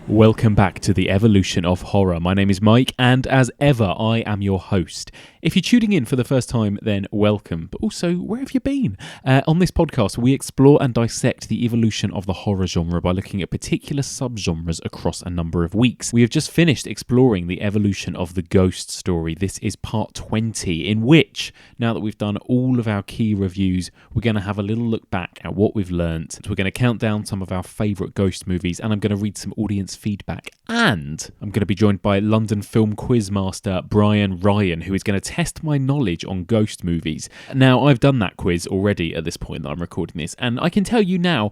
Welcome back to the Evolution of Horror. My name is Mike, and as ever, I am your host. If you're tuning in for the first time, then welcome. But also, where have you been? On this podcast, we explore and dissect the evolution of the horror genre by looking at particular subgenres across a number of weeks. We have just finished exploring the evolution of the ghost story. This is part 20, in which, now that we've done all of our key reviews, we're going to have a little look back at what we've learnt. We're going to count down some of our favourite ghost movies, and I'm going to read some audience feedback. And I'm going to be joined by London film quizmaster Bryan Ryan, who is going to test my knowledge on ghost movies. Now, I've done that quiz already at this point that I'm recording this, and I can tell you now,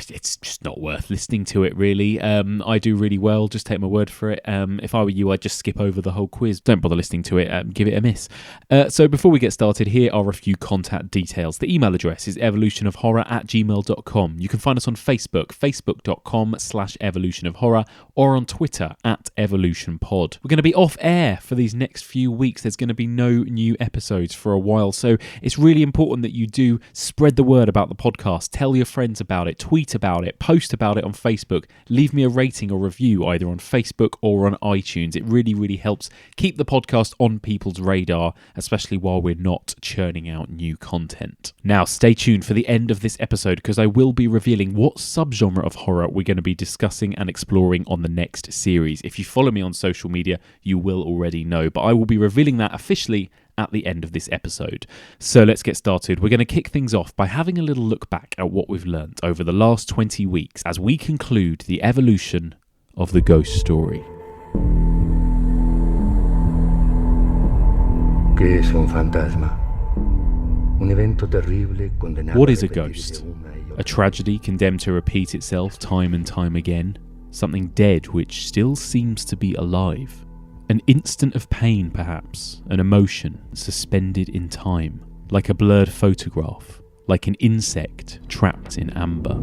it's just not worth listening to it, really. I do really well, just take my word for it. If I were you, I'd just skip over the whole quiz. Don't bother listening to it, give it a miss. So before we get started, here are a few contact details. The email address is evolutionofhorror@gmail.com. You can find us on Facebook, facebook.com/evolutionofhorror, or on Twitter @evolutionpod. We're going to be off air for these next few weeks. There's going to be no new episodes for a while, so it's really important that you do spread the word about the podcast. Tell your friends about it, tweet about it, post about it on Facebook, leave me a rating or review either on Facebook or on iTunes. It really, really helps keep the podcast on people's radar, especially while we're not churning out new content. Now, stay tuned for the end of this episode, because I will be revealing what subgenre of horror we're going to be discussing and exploring on the next series. If you follow me on social media, you will already know, but I will be revealing that officially at the end of this episode. So let's get started. We're going to kick things off by having a little look back at what we've learnt over the last 20 weeks as we conclude the evolution of the ghost story. What is a ghost? A tragedy condemned to repeat itself time and time again? Something dead which still seems to be alive? An instant of pain, perhaps, an emotion suspended in time, like a blurred photograph, like an insect trapped in amber.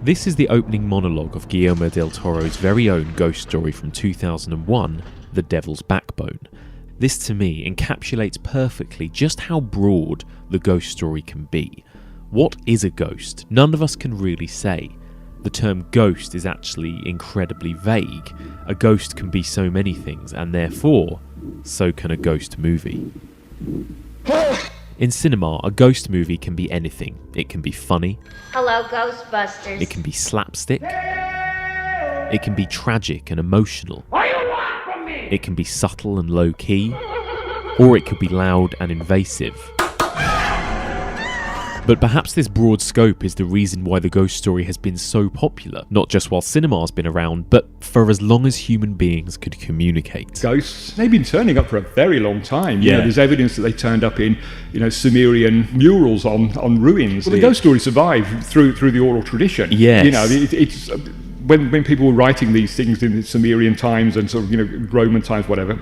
This is the opening monologue of Guillermo del Toro's very own ghost story from 2001, The Devil's Backbone. This, to me, encapsulates perfectly just how broad the ghost story can be. What is a ghost? None of us can really say. The term ghost is actually incredibly vague. A ghost can be so many things, and therefore, so can a ghost movie. In cinema, a ghost movie can be anything. It can be funny. Hello, Ghostbusters. It can be slapstick. It can be tragic and emotional. What do you want from me? It can be subtle and low-key. Or it could be loud and invasive. But perhaps this broad scope is the reason why the ghost story has been so popular, not just while cinema has been around, but for as long as human beings could communicate. Ghosts, they've been turning up for a very long time. Yeah. There's evidence that they turned up in, Sumerian murals on ruins. Well, the ghost story survived through the oral tradition. Yes. It's when people were writing these things in the Sumerian times and sort of, Roman times, whatever.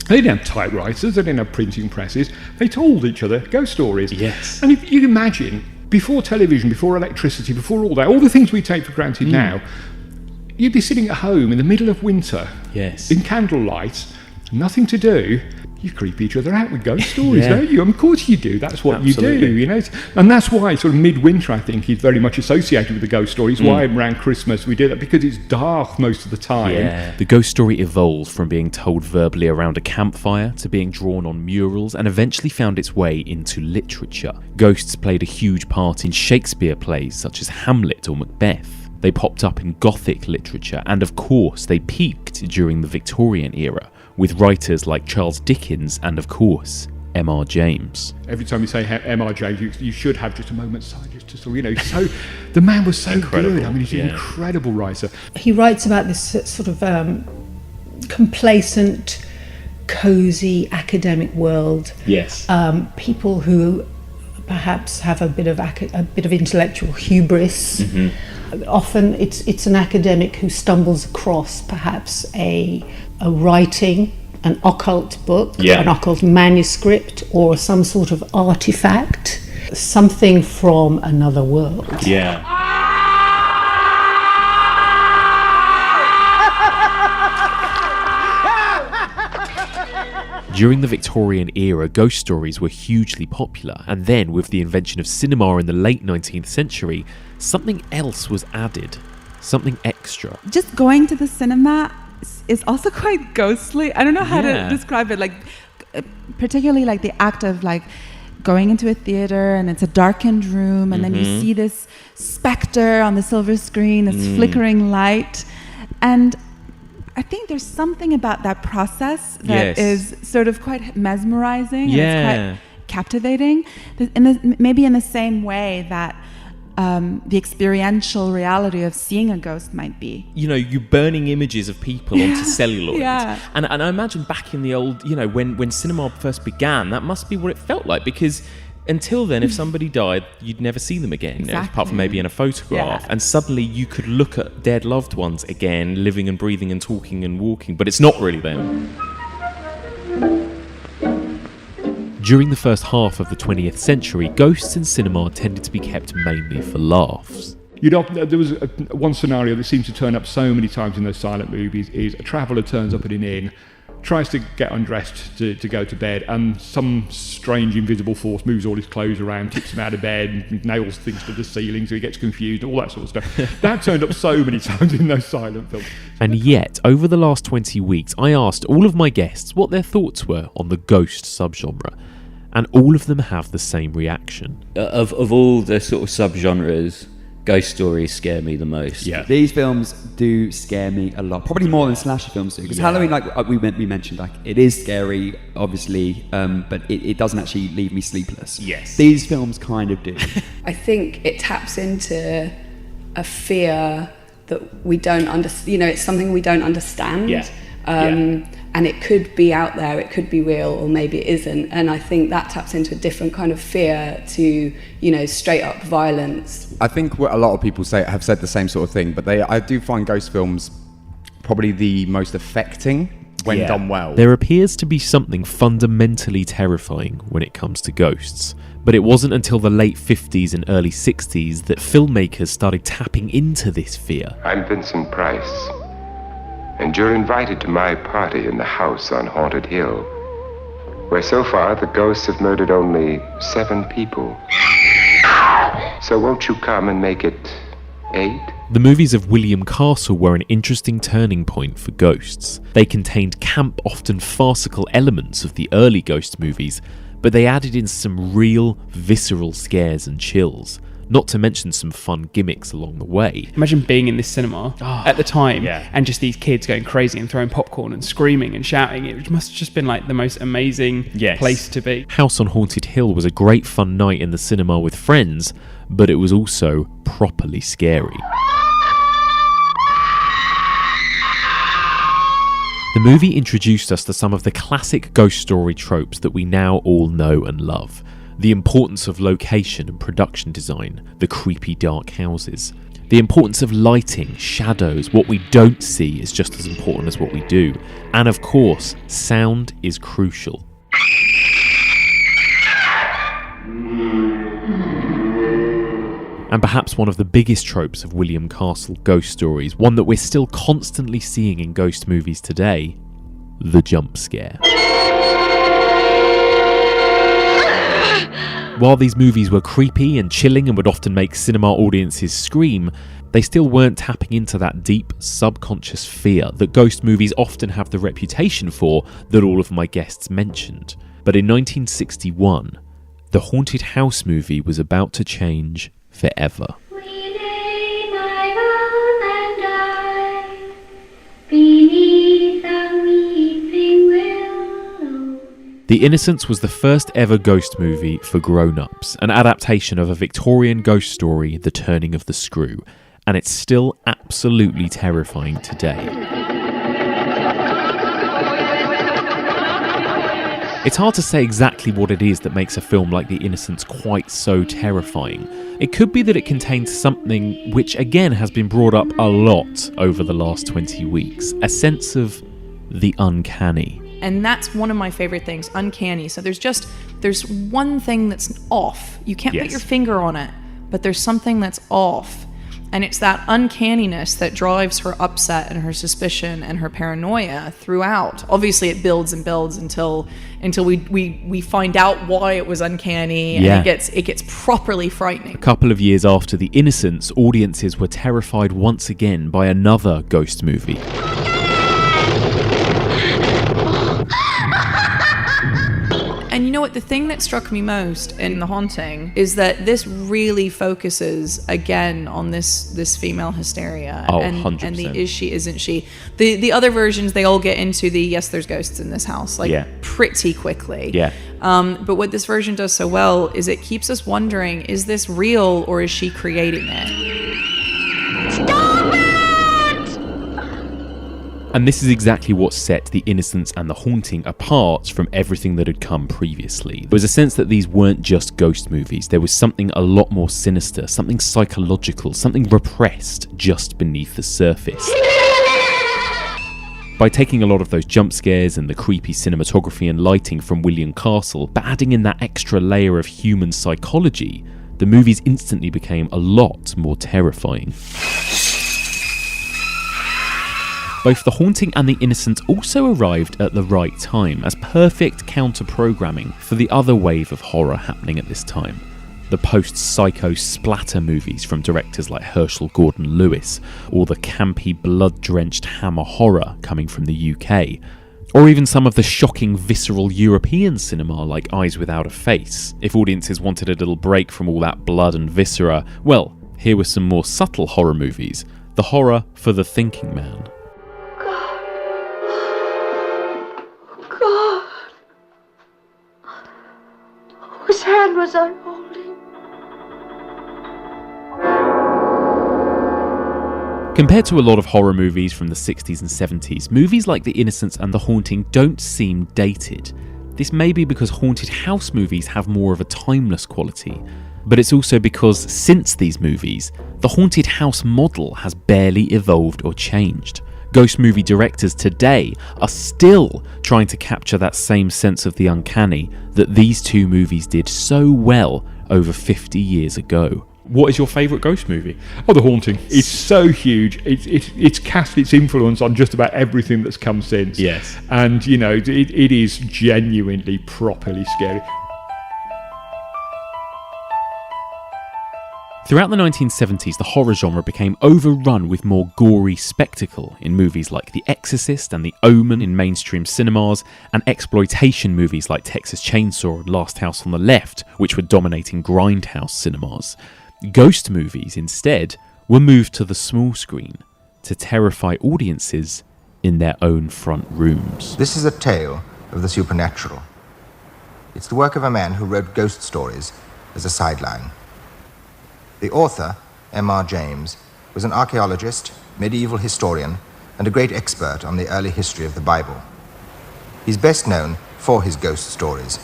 They didn't have typewriters, they didn't have printing presses. They told each other ghost stories. Yes. And if you imagine, before television, before electricity, before all that, all the things we take for granted now, you'd be sitting at home in the middle of winter, Yes. in candlelight, nothing to do. You creep each other out with ghost stories, Yeah. don't you? Of course you do. That's what Absolutely. you do, And that's why sort of midwinter, I think, is very much associated with the ghost stories. Why around Christmas we do that, because it's dark most of the time. Yeah. The ghost story evolved from being told verbally around a campfire to being drawn on murals and eventually found its way into literature. Ghosts played a huge part in Shakespeare plays such as Hamlet or Macbeth. They popped up in Gothic literature, and of course they peaked during the Victorian era, with writers like Charles Dickens and, of course, M.R. James. Every time you say M.R. James, you should have just a moment's silence. So the man was so Incredible, good. I mean, he's yeah. an incredible writer. He writes about this sort of complacent, cosy academic world. Yes. People who perhaps have a bit of intellectual hubris. Mm-hmm. Often it's an academic who stumbles across perhaps a writing, an occult book, Yeah. an occult manuscript, or some sort of artifact, something from another world. Yeah. During the Victorian era, ghost stories were hugely popular, and then with the invention of cinema in the late 19th century, something else was added, something extra. Just going to the cinema is also quite ghostly. I don't know how to describe it, like particularly like the act of like going into a theater and it's a darkened room and then you see this specter on the silver screen, this flickering light, and I think there's something about that process that is sort of quite mesmerizing and it's quite captivating. Maybe in the same way that the experiential reality of seeing a ghost might be. You know, you're burning images of people onto celluloid. And I imagine back in the old, you know, when cinema first began, that must be what it felt like, because until then, if somebody died, you'd never see them again, apart from maybe in a photograph. And suddenly you could look at dead loved ones again, living and breathing and talking and walking, but it's not really them. During the first half of the 20th century, ghosts in cinema tended to be kept mainly for laughs. There was one scenario that seems to turn up so many times in those silent movies is a traveller turns up at an inn, tries to get undressed to go to bed, and some strange invisible force moves all his clothes around, tips him out of bed, and nails things to the ceiling so he gets confused, all that sort of stuff. That turned up so many times in those silent films. And yet, over the last 20 weeks, I asked all of my guests what their thoughts were on the ghost subgenre, and all of them have the same reaction. Of all the sort of subgenres, ghost stories scare me the most. Yeah. These films do scare me a lot, probably more than slasher films do. Because Halloween, like we mentioned, like it is scary, obviously, but it doesn't actually leave me sleepless. Yes. These films kind of do. I think it taps into a fear that we don't understand. You know, it's something we don't understand. And it could be out there, it could be real, or maybe it isn't. And I think that taps into a different kind of fear to, you know, straight up violence. I think what a lot of people have said the same sort of thing, but I do find ghost films probably the most affecting when done well. There appears to be something fundamentally terrifying when it comes to ghosts. But it wasn't until the late 50s and early 60s that filmmakers started tapping into this fear. I'm Vincent Price, and you're invited to my party in the house on Haunted Hill, where so far the ghosts have murdered only 7 people. So won't you come and make it 8? The movies of William Castle were an interesting turning point for ghosts. They contained camp, often farcical elements of the early ghost movies, but they added in some real, visceral scares and chills. Not to mention some fun gimmicks along the way. Imagine being in this cinema at the time and just these kids going crazy and throwing popcorn and screaming and shouting. It must have just been like the most amazing place to be. House on Haunted Hill was a great fun night in the cinema with friends, but it was also properly scary. The movie introduced us to some of the classic ghost story tropes that we now all know and love. The importance of location and production design, the creepy dark houses. The importance of lighting, shadows, what we don't see is just as important as what we do. And of course, sound is crucial. And perhaps one of the biggest tropes of William Castle ghost stories, one that we're still constantly seeing in ghost movies today, the jump scare. While these movies were creepy and chilling and would often make cinema audiences scream, they still weren't tapping into that deep, subconscious fear that ghost movies often have the reputation for that all of my guests mentioned. But in 1961, the Haunted House movie was about to change forever. We lay my rose and I beneath a weeping willow. The Innocents was the first ever ghost movie for grown-ups, an adaptation of a Victorian ghost story, The Turning of the Screw, and it's still absolutely terrifying today. It's hard to say exactly what it is that makes a film like The Innocents quite so terrifying. It could be that it contains something which again has been brought up a lot over the last 20 weeks, a sense of the uncanny. And that's one of my favorite things, uncanny. So there's one thing that's off. You can't put your finger on it, but there's something that's off. And it's that uncanniness that drives her upset and her suspicion and her paranoia throughout. Obviously, it builds and builds until we find out why it was uncanny, and it gets properly frightening. A couple of years after The Innocents, audiences were terrified once again by another ghost movie. And you know what? The thing that struck me most in The Haunting is that this really focuses again on this female hysteria. Oh, and 100%. And the is she, isn't she? The other versions, they all get into the yes, there's ghosts in this house, pretty quickly. Yeah. But what this version does so well is it keeps us wondering, is this real or is she creating it? Stop it! And this is exactly what set The Innocents and The Haunting apart from everything that had come previously. There was a sense that these weren't just ghost movies. There was something a lot more sinister, something psychological, something repressed just beneath the surface. By taking a lot of those jump scares and the creepy cinematography and lighting from William Castle, but adding in that extra layer of human psychology, the movies instantly became a lot more terrifying. Both The Haunting and The Innocents also arrived at the right time as perfect counter-programming for the other wave of horror happening at this time. The post-psycho splatter movies from directors like Herschel Gordon Lewis, or the campy blood-drenched hammer horror coming from the UK, or even some of the shocking visceral European cinema like Eyes Without a Face. If audiences wanted a little break from all that blood and viscera, well, here were some more subtle horror movies. The horror for the thinking man. God. Whose hand was I holding? Compared to a lot of horror movies from the 60s and 70s, movies like The Innocents and The Haunting don't seem dated. This may be because haunted house movies have more of a timeless quality, but it's also because since these movies, the haunted house model has barely evolved or changed. Ghost movie directors today are still trying to capture that same sense of the uncanny that these two movies did so well over 50 years ago. What is your favourite ghost movie? Oh, The Haunting. It's so huge. It's cast its influence on just about everything that's come since. Yes. And, you know, it is genuinely, properly scary. Throughout the 1970s, the horror genre became overrun with more gory spectacle in movies like The Exorcist and The Omen in mainstream cinemas, and exploitation movies like Texas Chainsaw and Last House on the Left, which were dominating grindhouse cinemas. Ghost movies, instead, were moved to the small screen to terrify audiences in their own front rooms. This is a tale of the supernatural. It's the work of a man who wrote ghost stories as a sideline. The author, M.R. James, was an archaeologist, medieval historian, and a great expert on the early history of the Bible. He's best known for his ghost stories,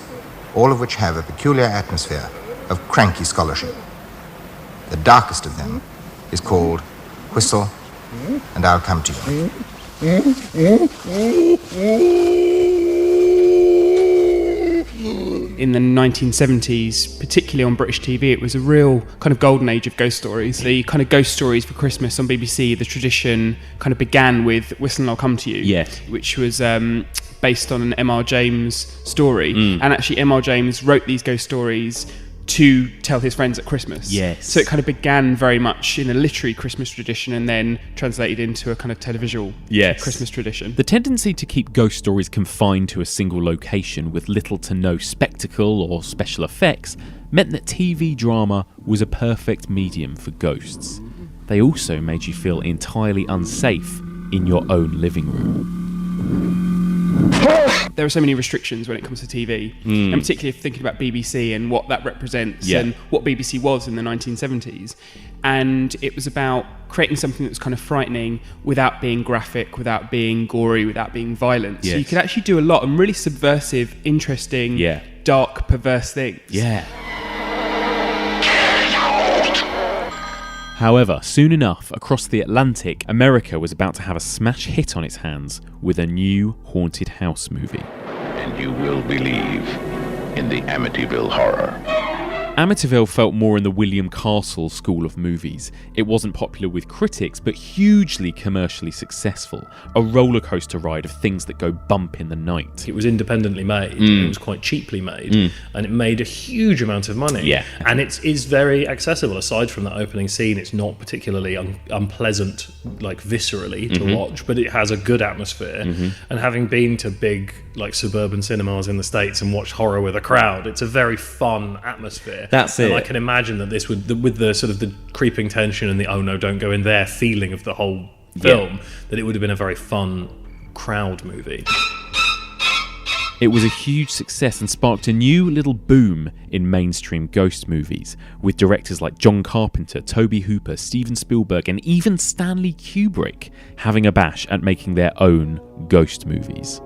all of which have a peculiar atmosphere of cranky scholarship. The darkest of them is called Whistle, and I'll Come to You. In the 1970s, particularly on British TV, it was a real kind of golden age of ghost stories. The kind of ghost stories for Christmas on BBC, the tradition kind of began with Whistle and I'll Come to You, yes, which was based on an M.R. James story. And actually M.R. James wrote these ghost stories to tell his friends at Christmas. Yes. So it kind of began very much in a literary Christmas tradition and then translated into a kind of televisual Christmas tradition. The tendency to keep ghost stories confined to a single location with little to no spectacle or special effects meant that TV drama was a perfect medium for ghosts. They also made you feel entirely unsafe in your own living room. There are so many restrictions when it comes to TV, and particularly if thinking about BBC and what that represents and what BBC was in the 1970s. And it was about creating something that was kind of frightening without being graphic, without being gory, without being violent. So you could actually do a lot and really subversive, interesting, dark, perverse things. Yeah. However, soon enough, across the Atlantic, America was about to have a smash hit on its hands with a new haunted house movie. And you will believe in the Amityville Horror. Amityville felt more in the William Castle school of movies. It wasn't popular with critics, but hugely commercially successful. A roller coaster ride of things that go bump in the night. It was independently made, it was quite cheaply made, and it made a huge amount of money. Yeah. And it is very accessible. Aside from that opening scene, it's not particularly unpleasant, like viscerally to watch, but it has a good atmosphere. And having been to big, like suburban cinemas in the States and watched horror with a crowd, it's a very fun atmosphere. That's it. And I can imagine that this would, with the sort of the creeping tension and the oh no, don't go in there feeling of the whole film, that it would have been a very fun crowd movie. It was a huge success and sparked a new little boom in mainstream ghost movies, with directors like John Carpenter, Tobe Hooper, Steven Spielberg, and even Stanley Kubrick having a bash at making their own ghost movies.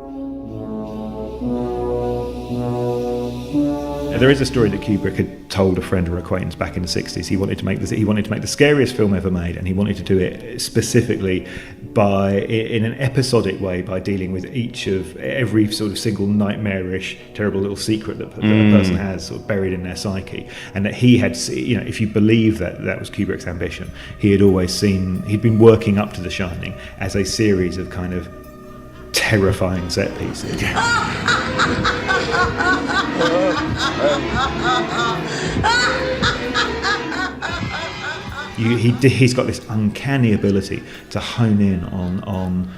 There is a story that Kubrick had told a friend or acquaintance back in the 60s. He wanted to make the scariest film ever made, and he wanted to do it specifically in an episodic way, by dealing with every sort of single nightmarish, terrible little secret that a person has sort of buried in their psyche. And that he had, if you believe that was Kubrick's ambition, he'd been working up to The Shining as a series of kind of terrifying set pieces. He's got this uncanny ability to hone in on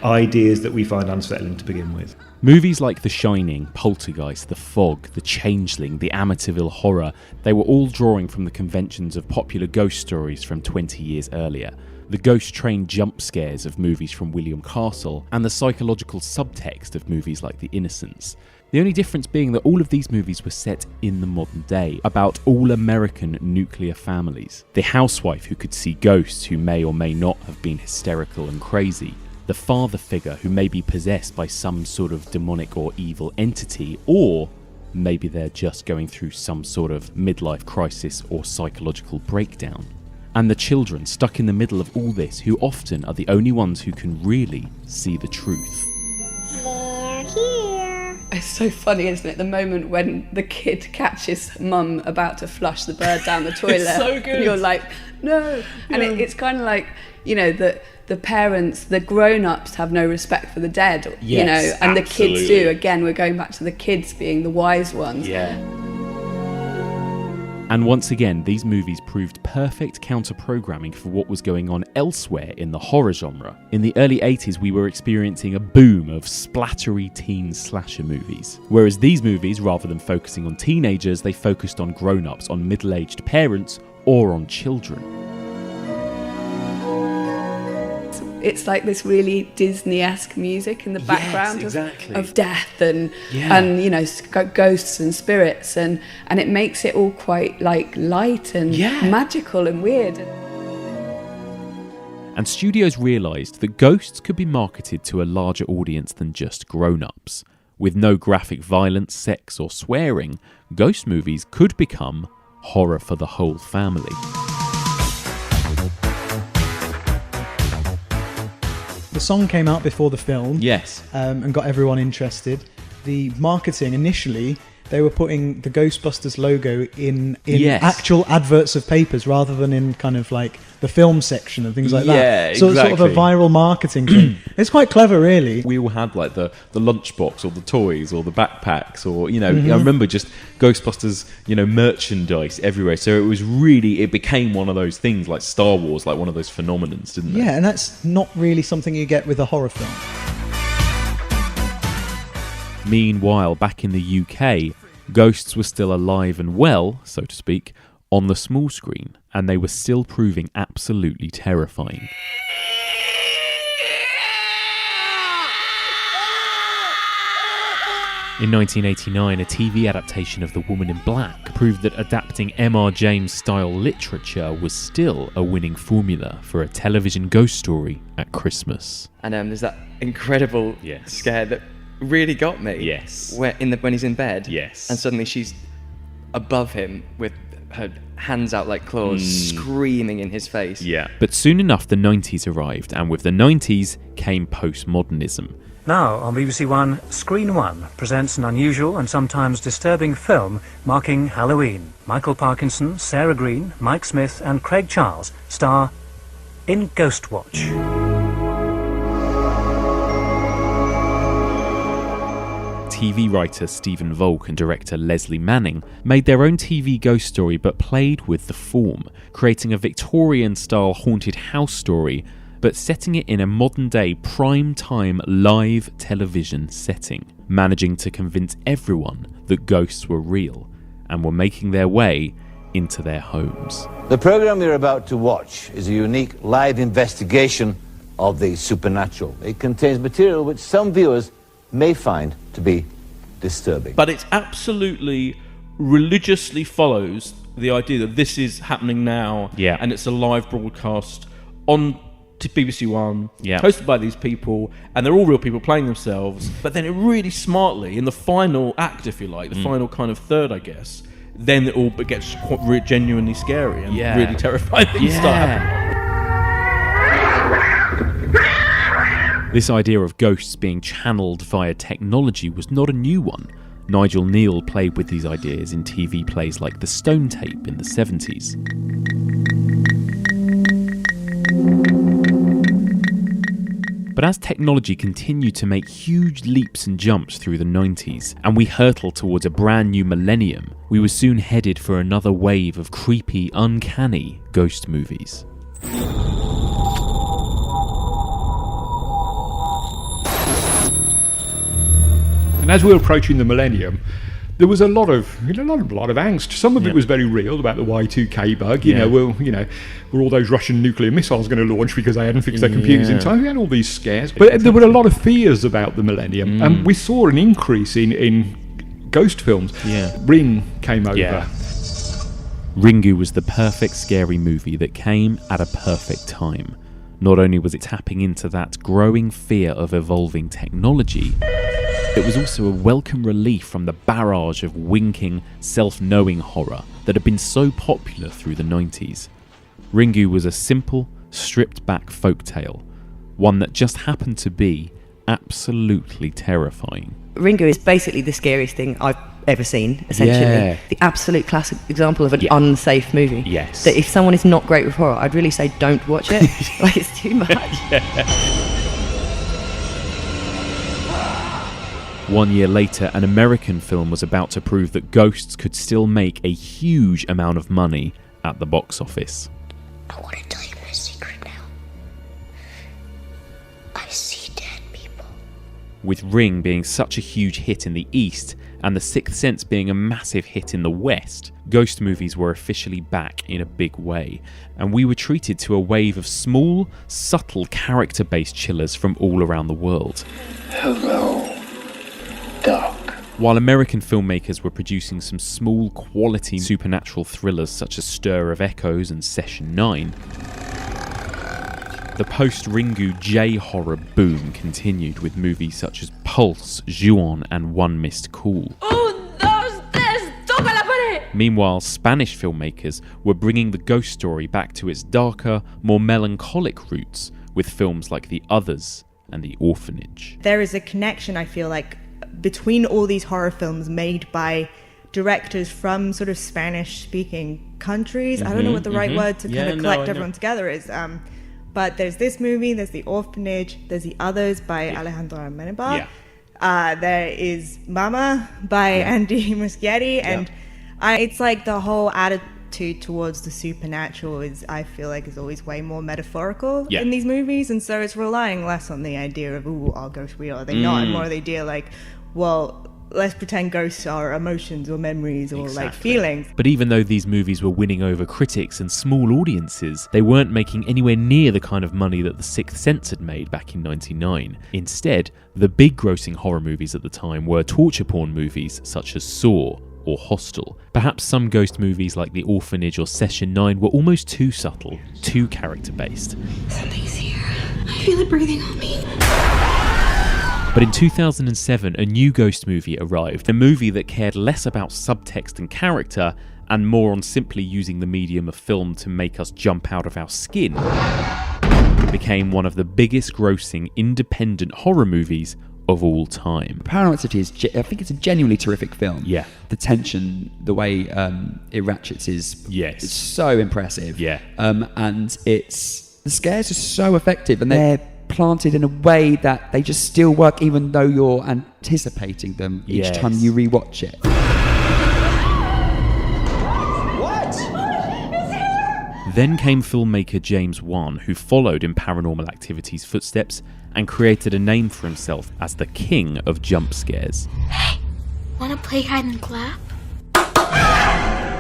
ideas that we find unsettling to begin with. Movies like The Shining, Poltergeist, The Fog, The Changeling, the Amityville Horror, they were all drawing from the conventions of popular ghost stories from 20 years earlier. The ghost train jump scares of movies from William Castle, and the psychological subtext of movies like The Innocents. The only difference being that all of these movies were set in the modern day, about all-American nuclear families. The housewife who could see ghosts who may or may not have been hysterical and crazy. The father figure who may be possessed by some sort of demonic or evil entity, or maybe they're just going through some sort of midlife crisis or psychological breakdown. And the children stuck in the middle of all this, who often are the only ones who can really see the truth. They're here. It's so funny, isn't it? The moment when the kid catches mum about to flush the bird down the toilet. It's so good. And you're like, no. And it's kind of like, that the parents, the grown-ups have no respect for the dead, and absolutely. the kids do. Again, we're going back to the kids being the wise ones. Yeah. And once again, these movies proved perfect counter-programming for what was going on elsewhere in the horror genre. In the early 80s, we were experiencing a boom of splattery teen slasher movies. Whereas these movies, rather than focusing on teenagers, they focused on grown-ups, on middle-aged parents, or on children. It's like this really Disney-esque music in the background of death and ghosts and spirits, and it makes it all quite like light and magical and weird. And studios realised that ghosts could be marketed to a larger audience than just grown-ups. With no graphic violence, sex or swearing, ghost movies could become horror for the whole family. The song came out before the film. Yes. And got everyone interested. The marketing, initially, they were putting the Ghostbusters logo in actual adverts of papers rather than in kind of like the film section and things like that. So it's sort of a viral marketing thing. It's quite clever, really. We all had like the lunchbox or the toys or the backpacks or, I remember just Ghostbusters, merchandise everywhere. So it became one of those things like Star Wars, like one of those phenomenons, didn't it? Yeah, and that's not really something you get with a horror film. Meanwhile, back in the UK, ghosts were still alive and well, so to speak, on the small screen, and they were still proving absolutely terrifying. In 1989, a TV adaptation of The Woman in Black proved that adapting M.R. James-style literature was still a winning formula for a television ghost story at Christmas. And there's that incredible scare that really got me. Yes. When he's in bed. Yes. And suddenly she's above him with her hands out like claws, screaming in his face. Yeah. But soon enough, the 90s arrived, and with the 90s came postmodernism. Now on BBC One, Screen One presents an unusual and sometimes disturbing film marking Halloween. Michael Parkinson, Sarah Green, Mike Smith and Craig Charles star in Ghostwatch. TV writer Stephen Volk and director Leslie Manning made their own TV ghost story but played with the form, creating a Victorian-style haunted house story but setting it in a modern-day prime-time live television setting, managing to convince everyone that ghosts were real and were making their way into their homes. The program you're about to watch is a unique live investigation of the supernatural. It contains material which some viewers may find to be disturbing. But it absolutely religiously follows the idea that this is happening now, and it's a live broadcast on to BBC One, hosted by these people, and they're all real people playing themselves. But then it really smartly, in the final act, if you like, the final kind of third, I guess, then it all gets quite genuinely scary and really terrifying things start happening. This idea of ghosts being channeled via technology was not a new one. Nigel Neal played with these ideas in TV plays like The Stone Tape in the 70s. But as technology continued to make huge leaps and jumps through the 90s, and we hurtled towards a brand new millennium, we were soon headed for another wave of creepy, uncanny ghost movies. And as we were approaching the millennium, there was a lot of angst. Some of it was very real about the Y2K bug. Were all those Russian nuclear missiles going to launch because they hadn't fixed their computers in time? We had all these scares, but there were a lot of fears about the millennium, and we saw an increase in ghost films. Ring came over. Ringu was the perfect scary movie that came at a perfect time. Not only was it tapping into that growing fear of evolving technology, it was also a welcome relief from the barrage of winking, self-knowing horror that had been so popular through the 90s. Ringu was a simple, stripped-back folktale, one that just happened to be absolutely terrifying. Ringu is basically the scariest thing I've ever seen, essentially. The absolute classic example of an unsafe movie. Yes. That if someone is not great with horror, I'd really say don't watch it. Like, it's too much. 1 year later, an American film was about to prove that ghosts could still make a huge amount of money at the box office. I want to tell you my secret now. I see dead people. With Ring being such a huge hit in the East and The Sixth Sense being a massive hit in the West, ghost movies were officially back in a big way, and we were treated to a wave of small, subtle character-based chillers from all around the world. Hello. Dark. While American filmmakers were producing some small quality supernatural thrillers such as Stir of Echoes and Session 9, the post-Ringu J-horror boom continued with movies such as Pulse, Ju-on and One Missed Call. Meanwhile, Spanish filmmakers were bringing the ghost story back to its darker, more melancholic roots with films like The Others and The Orphanage. There is a connection, I feel like, between all these horror films made by directors from sort of Spanish-speaking countries. I don't know what the right word to kind of collect everyone together is. But there's this movie, there's The Orphanage, there's The Others by Alejandro Amenabar. There is Mama by Andy Muschietti. And it's like the whole attitude towards the supernatural I feel like is always way more metaphorical in these movies. And so it's relying less on the idea of, are ghosts real? Are they not? And more the idea like, well, let's pretend ghosts are emotions or memories or like feelings. But even though these movies were winning over critics and small audiences, they weren't making anywhere near the kind of money that The Sixth Sense had made back in '99. Instead, the big grossing horror movies at the time were torture porn movies such as Saw or Hostel. Perhaps some ghost movies like The Orphanage or Session 9 were almost too subtle, too character-based. Something's here. I feel it breathing on me. But in 2007, a new ghost movie arrived, a movie that cared less about subtext and character and more on simply using the medium of film to make us jump out of our skin. It became one of the biggest grossing independent horror movies of all time. Paranormal Activity is, I think it's a genuinely terrific film. Yeah. The tension, the way it ratchets is so impressive. Yeah. And the scares are so effective, and they're planted in a way that they just still work even though you're anticipating them each time you rewatch it. Then came filmmaker James Wan, who followed in Paranormal Activity's footsteps and created a name for himself as the king of jump scares. Hey, wanna play hide and clap?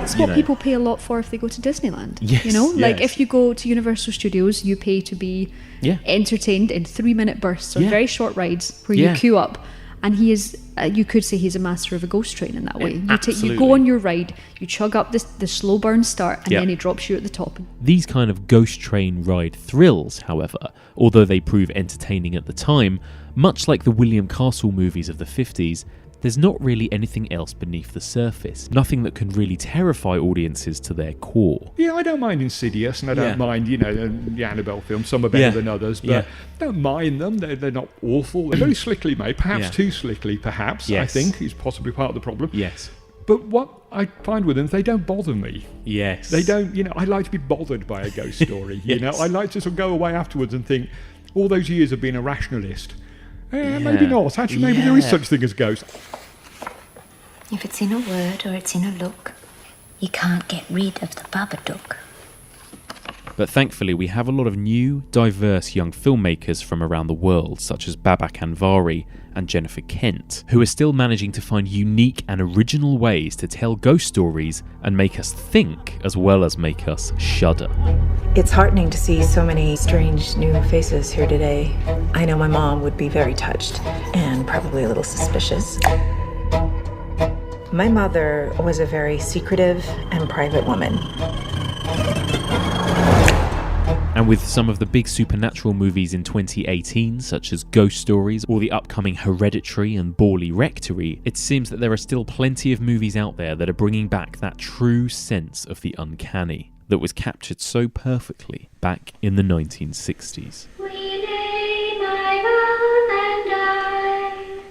It's what people pay a lot for if they go to Disneyland. Yes, you know, like if you go to Universal Studios, you pay to be entertained in 3-minute bursts on very short rides where you queue up. And he is, you could say he's a master of a ghost train in that way. You go on your ride, you chug up the slow burn start, and then he drops you at the top. These kind of ghost train ride thrills, however, although they prove entertaining at the time, much like the William Castle movies of the 50s, there's not really anything else beneath the surface. Nothing that can really terrify audiences to their core. Yeah, I don't mind Insidious, and I don't mind, the Annabelle films. Some are better than others, but don't mind them. They're not awful. They're very slickly made, perhaps too slickly, perhaps, I think, is possibly part of the problem. Yes. But what I find with them, they don't bother me. Yes. They don't, I like to be bothered by a ghost story, I like to sort of go away afterwards and think, all those years of being a rationalist, maybe not. Actually, maybe there is such thing as ghosts. If it's in a word or it's in a look, you can't get rid of the Babadook. But thankfully, we have a lot of new, diverse young filmmakers from around the world, such as Babak Anvari and Jennifer Kent, who are still managing to find unique and original ways to tell ghost stories and make us think as well as make us shudder. It's heartening to see so many strange new faces here today. I know my mom would be very touched and probably a little suspicious. My mother was a very secretive and private woman. And with some of the big supernatural movies in 2018, such as Ghost Stories or the upcoming Hereditary and Borley Rectory, it seems that there are still plenty of movies out there that are bringing back that true sense of the uncanny that was captured so perfectly back in the 1960s. We lay my love and I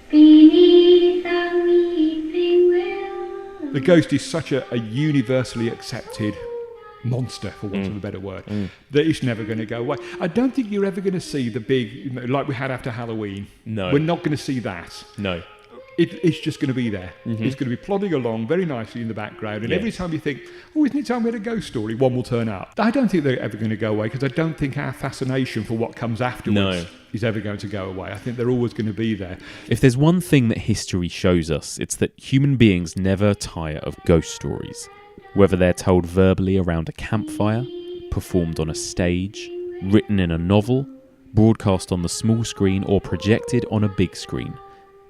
beneath a weeping willow. The ghost is such a universally accepted monster, for want of a better word, that it's never going to go away. I don't think you're ever going to see the big, like we had after Halloween. No. We're not going to see that. No. It's just going to be there. It's going to be plodding along very nicely in the background, and every time you think, isn't it time we had a ghost story, one will turn up. I don't think they're ever going to go away, because I don't think our fascination for what comes afterwards is ever going to go away. I think they're always going to be there. If there's one thing that history shows us, it's that human beings never tire of ghost stories. Whether they're told verbally around a campfire, performed on a stage, written in a novel, broadcast on the small screen, or projected on a big screen,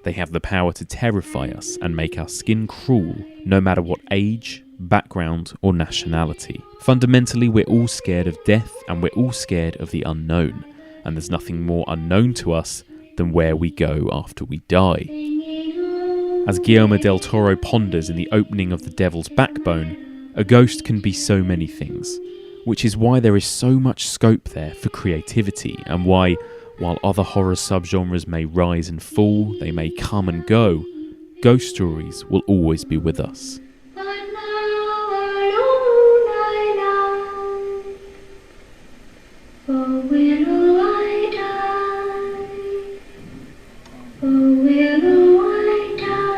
they have the power to terrify us and make our skin crawl, no matter what age, background, or nationality. Fundamentally, we're all scared of death, and we're all scared of the unknown, and there's nothing more unknown to us than where we go after we die. As Guillermo del Toro ponders in the opening of The Devil's Backbone, a ghost can be so many things, which is why there is so much scope there for creativity, and why, while other horror subgenres may rise and fall, they may come and go, ghost stories will always be with us. But now alone I lie, for will I die? For will I die?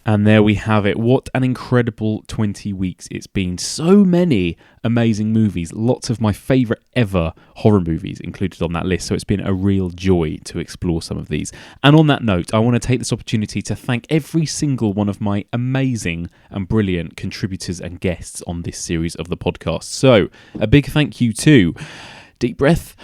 And there we have it. What an incredible 20 weeks it's been. So many amazing movies. Lots of my favourite ever horror movies included on that list. So it's been a real joy to explore some of these. And on that note, I want to take this opportunity to thank every single one of my amazing and brilliant contributors and guests on this series of the podcast. So a big thank you to Deep Breath,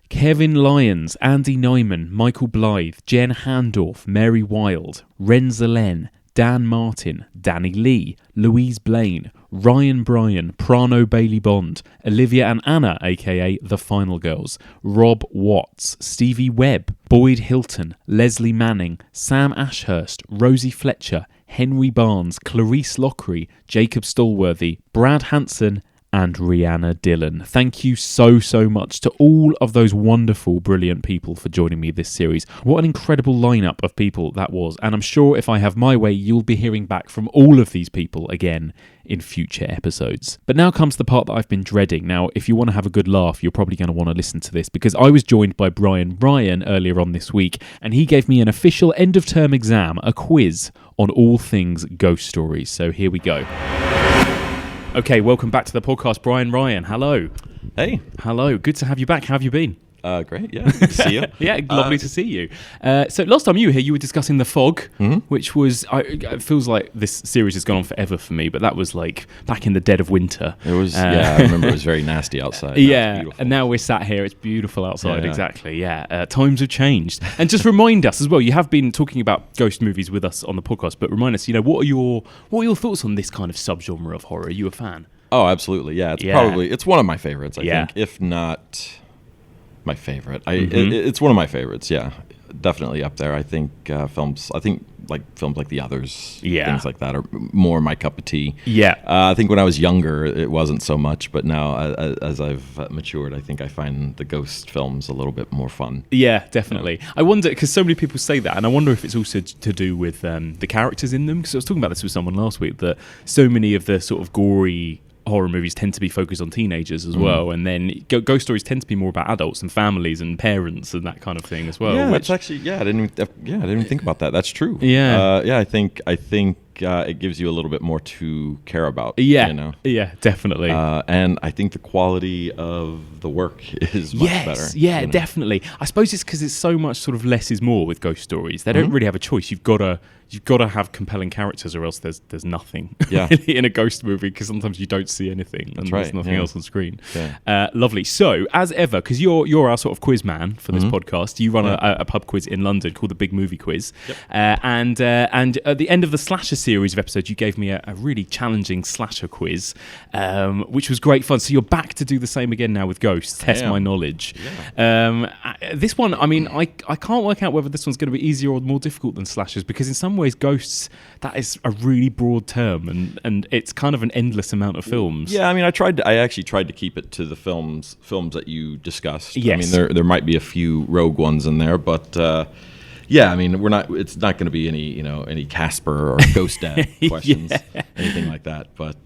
Kevin Lyons, Andy Nyman, Michael Blythe, Jen Handorf, Mary Wild, Ren Zelen, Dan Martin, Danny Lee, Louise Blaine, Ryan Bryan, Prano Bailey Bond, Olivia and Anna, aka The Final Girls, Rob Watts, Stevie Webb, Boyd Hilton, Leslie Manning, Sam Ashurst, Rosie Fletcher, Henry Barnes, Clarice Lockery, Jacob Stallworthy, Brad Hanson, and Rihanna Dillon. Thank you so much to all of those wonderful, brilliant people for joining me this series. What an incredible lineup of people that was, and I'm sure if I have my way, you'll be hearing back from all of these people again in future episodes. But now comes the part that I've been dreading. Now, if you want to have a good laugh, you're probably going to want to listen to this, because I was joined by Bryan Ryan earlier on this week, and he gave me an official end-of-term exam, a quiz on all things ghost stories. So here we go. Okay, welcome back to the podcast, Bryan Ryan. Hello. Hey. Hello. Good to have you back. How have you been? Great, yeah. Good to see you. Yeah, lovely to see you. So last time you were here, you were discussing The Fog, which was, it feels like this series has gone on forever for me, but that was like back in the dead of winter. It was, I remember it was very nasty outside. Yeah, and now we're sat here, it's beautiful outside, exactly, times have changed. And just remind us as well, you have been talking about ghost movies with us on the podcast, but remind us, what are your thoughts on this kind of subgenre of horror? Are you a fan? Oh, absolutely, yeah. It's one of my favorites, I think, if not my favorite. It's one of my favorites, yeah. Definitely up there. I think films like The Others, things like that are more my cup of tea. Yeah. I think when I was younger, it wasn't so much, but now as I've matured, I think I find the ghost films a little bit more fun. Yeah, definitely. I wonder, because so many people say that, and I wonder if it's also to do with the characters in them, because I was talking about this with someone last week, that so many of the sort of gory horror movies tend to be focused on teenagers as well, and then ghost stories tend to be more about adults and families and parents and that kind of thing as well. Yeah, it's actually I didn't even think about that. That's true. Yeah, I think it gives you a little bit more to care about. Yeah, yeah, definitely. And I think the quality of the work is much better. Yeah, definitely. I suppose it's because it's so much sort of less is more with ghost stories. They don't really have a choice. You've got to have compelling characters, or else there's nothing really in a ghost movie, because sometimes you don't see anything and there's nothing else on screen. Lovely. So as ever, because you're our sort of quiz man for this podcast, you run a pub quiz in London called the Big Movie Quiz, and at the end of the slasher series of episodes, you gave me a really challenging slasher quiz, which was great fun. So you're back to do the same again now with ghosts. Test my knowledge. This one, I mean, I can't work out whether this one's going to be easier or more difficult than slashers, because in some ways ghosts, that is a really broad term, and it's kind of an endless amount of films. Yeah, I mean, I actually tried to keep it to the films that you discussed. Yes. I mean, there might be a few rogue ones in there, but I mean, it's not going to be any Casper or Ghost Dad questions, anything like that. But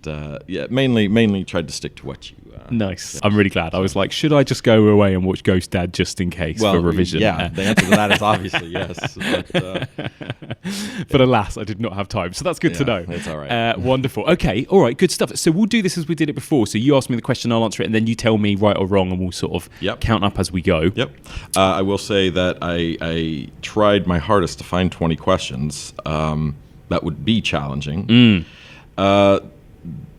mainly tried to stick to what you. Nice. I'm really glad. I was like, should I just go away and watch Ghost Dad just in case for revision? Yeah, the answer to that is obviously yes. But alas, I did not have time. So that's good to know. That's all right. Wonderful. Okay, all right, good stuff. So we'll do this as we did it before. So you ask me the question, I'll answer it, and then you tell me right or wrong, and we'll sort of count up as we go. Yep. I will say that I tried my hardest to find 20 questions that would be challenging. That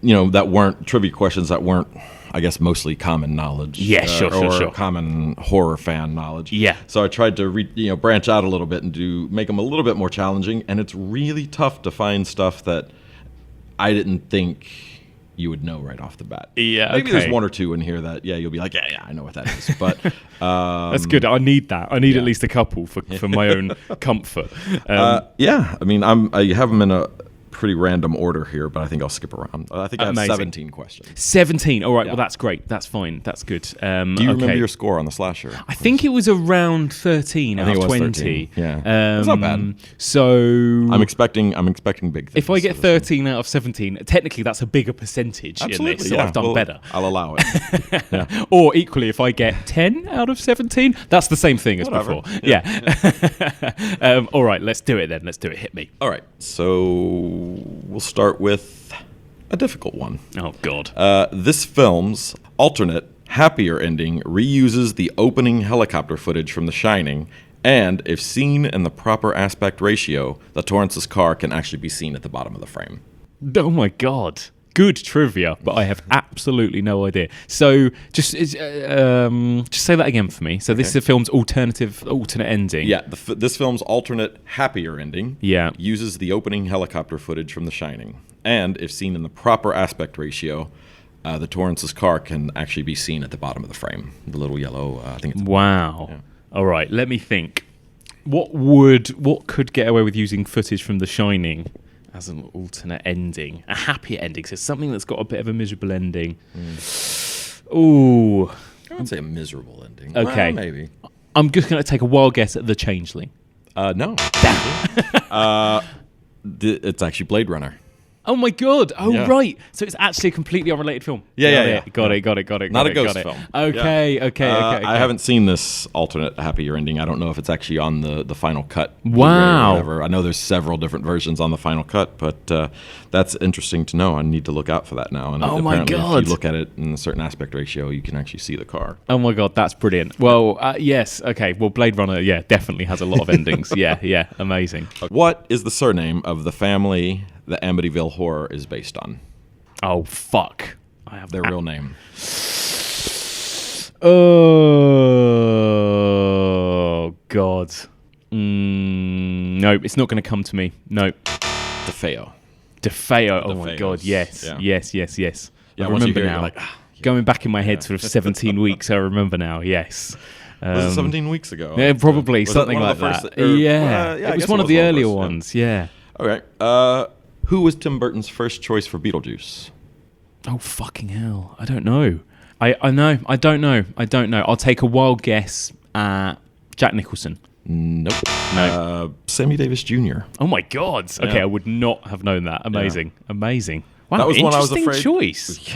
weren't trivia questions, that weren't, I guess, mostly common knowledge. Yeah, sure. Common horror fan knowledge. Yeah. So I tried to branch out a little bit and make them a little bit more challenging. And it's really tough to find stuff that I didn't think you would know right off the bat. Yeah. Maybe there's one or two in here that you'll be like, yeah, I know what that is. But that's good. I need that. I need at least a couple for my own comfort. I mean, I have them in a pretty random order here, but I think I'll skip around. I think I have 17 questions. 17. All right. Well, that's great. That's fine. That's good. Do you remember your score on the slasher? I think it was around 13 out of 20. 13. Yeah, it's not bad. So I'm expecting big things. If I get 13 out of 17, technically that's a bigger percentage. Absolutely, in this, so I've done better. I'll allow it. Or equally, if I get 10 out of 17, that's the same thing as before. Yeah. All right. Let's do it then. Let's do it. Hit me. All right. So we'll start with a difficult one. Oh, God. This film's alternate, happier ending reuses the opening helicopter footage from The Shining, and if seen in the proper aspect ratio, the Torrance's car can actually be seen at the bottom of the frame. Oh, my God. good trivia, but I have absolutely no idea. So just say that again for me. So this is the film's alternate ending. Yeah, this film's alternate happier ending uses the opening helicopter footage from The Shining. And if seen in the proper aspect ratio, the Torrance's car can actually be seen at the bottom of the frame. The little yellow, I think it's... Wow. Yeah. All right, let me think. What could get away with using footage from The Shining as an alternate ending? A happier ending, so something that's got a bit of a miserable ending. Ooh. I wouldn't say a miserable ending. Okay. Well, maybe. I'm just going to take a wild guess at The Changeling. No. It's actually Blade Runner. Oh my god! Oh right, so it's actually a completely unrelated film. Yeah. Got it. Not a ghost film. Okay. I haven't seen this alternate happier ending. I don't know if it's actually on the final cut. Wow. Or whatever. I know there's several different versions on the final cut, but that's interesting to know. I need to look out for that now. And apparently if you look at it in a certain aspect ratio, you can actually see the car. Oh my god, that's brilliant. Well, yes. Okay. Well, Blade Runner, definitely has a lot of endings. Yeah. Amazing. What is the surname of the family the Amityville Horror is based on? Oh, fuck. I have their real name. Oh, God. Nope, it's not going to come to me. Nope. DeFeo. Oh, my God, yes. Yeah. Yes. Yeah, I remember now. Going back in my head sort of 17 weeks, I remember now, yes. Was it 17 weeks ago? Yeah, probably, something like that. It was one of the earlier ones, yeah. Okay. Who was Tim Burton's first choice for Beetlejuice? Oh, fucking hell. I don't know. I don't know. I'll take a wild guess at Jack Nicholson. Nope. No. Sammy Davis Jr. Oh, my God. Okay, I would not have known that. Amazing. Wow, that was one I was interesting afraid. Choice.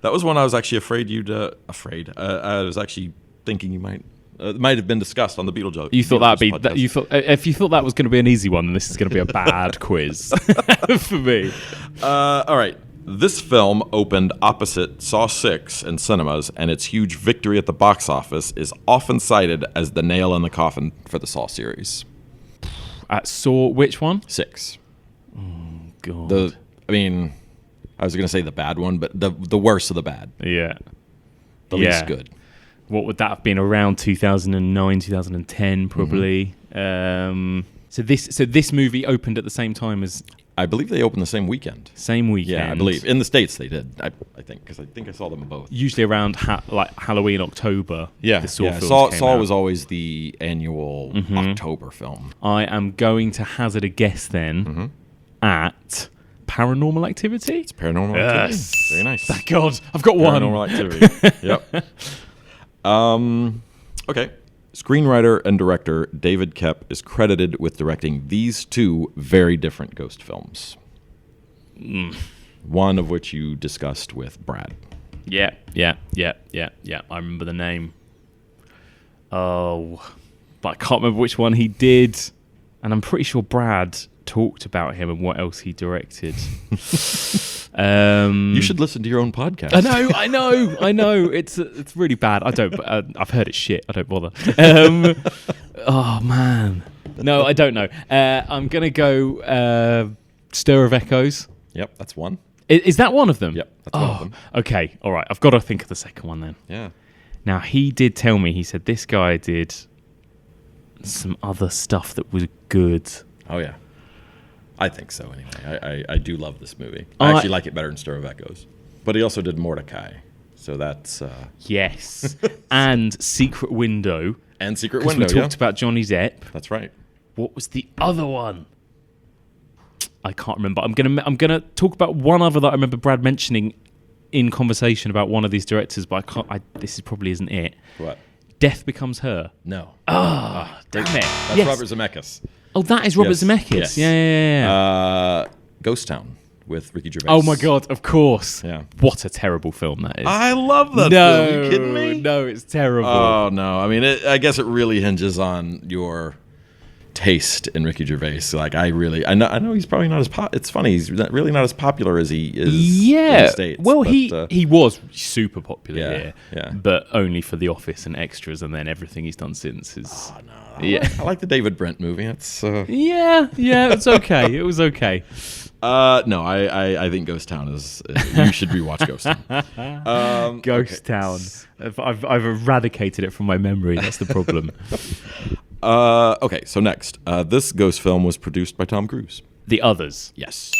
That was one I was actually afraid I was actually thinking you might... it might have been discussed on the Beetlejuice. You thought that'd be if you thought that was going to be an easy one, then this is going to be a bad quiz for me. All right, this film opened opposite Saw 6 in cinemas, and its huge victory at the box office is often cited as the nail in the coffin for the Saw series. At Saw, which one? 6. Oh God. I was going to say the bad one, but the worst of the bad. Yeah. The least good. What would that have been? Around 2009, 2010, probably. Mm-hmm. So this movie opened at the same time as... I believe they opened the same weekend. Yeah, I believe. In the States they did, I think, because I think I saw them both. Usually around Halloween, October. Yeah, the Saw films Saw came out. was always the annual October film. I am going to hazard a guess then at... Paranormal Activity? It's Paranormal Activity. Yes. Very nice. Thank God. I've got one. Paranormal Activity. Yep. Okay. Screenwriter and director David Koepp is credited with directing these two very different ghost films. One of which you discussed with Brad. Yeah. I remember the name. Oh, but I can't remember which one he did. And I'm pretty sure Brad talked about him and what else he directed. You should listen to your own podcast. I know. It's really bad. I don't. I've heard it's shit. I don't bother. Oh man, no, I don't know. I'm gonna go Stir of Echoes. Yep, that's one. Is that one of them? Yep, that's one of them. Okay, all right. I've got to think of the second one then. Yeah. Now he did tell me. He said this guy did some other stuff that was good. Oh yeah. I think so, anyway. I do love this movie. I actually like it better than Stir of Echoes. But he also did Mordecai. So that's... Yes. And Secret Window. And Secret Window, we talked about Johnny Depp. That's right. What was the other one? I can't remember. I'm gonna talk about one other that I remember Brad mentioning in conversation about one of these directors, but I can't... this probably isn't it. What? Death Becomes Her. No. Damn it. That's Robert Zemeckis. Oh, that is Robert Zemeckis. Yes. Yeah. Ghost Town with Ricky Gervais. Oh my God! Of course. Yeah. What a terrible film that is. I love that film. Are you kidding me? No, it's terrible. Oh no! I mean, I guess it really hinges on your taste in Ricky Gervais. Like I know he's probably not as it's funny, he's really not as popular as he is in the States. Well, he was super popular here, but only for The Office and Extras, and then everything he's done since is I like the David Brent movie. It's it's okay. It was okay. No, I think Ghost Town is. You should rewatch Ghost Town. Ghost Town. I've eradicated it from my memory. That's the problem. Okay, so next, this ghost film was produced by Tom Cruise. The Others. Yes.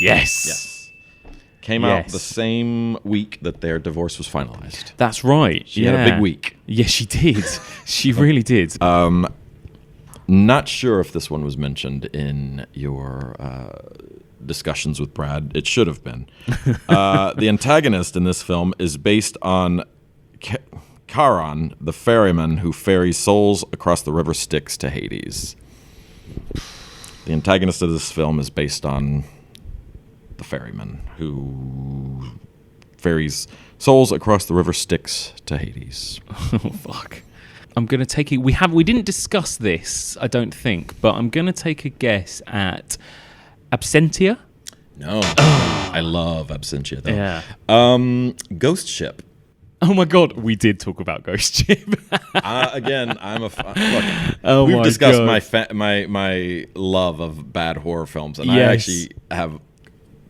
Came out the same week that their divorce was finalized. That's right. She had a big week. Yes, she did. She really did. Not sure if this one was mentioned in your discussions with Brad. It should have been. The antagonist in this film is based on Charon, the ferryman who ferries souls across the river Styx to Hades. The antagonist of this film is based on the ferryman who ferries souls across the river Styx to Hades. Oh, fuck. I'm going to take it. We didn't discuss this, I don't think, but I'm going to take a guess at Absentia. No. I love Absentia, though. Yeah. Ghost Ship. Oh my God, we did talk about Ghost Ship. Again, I'm look. We've discussed my love of bad horror films, and I actually have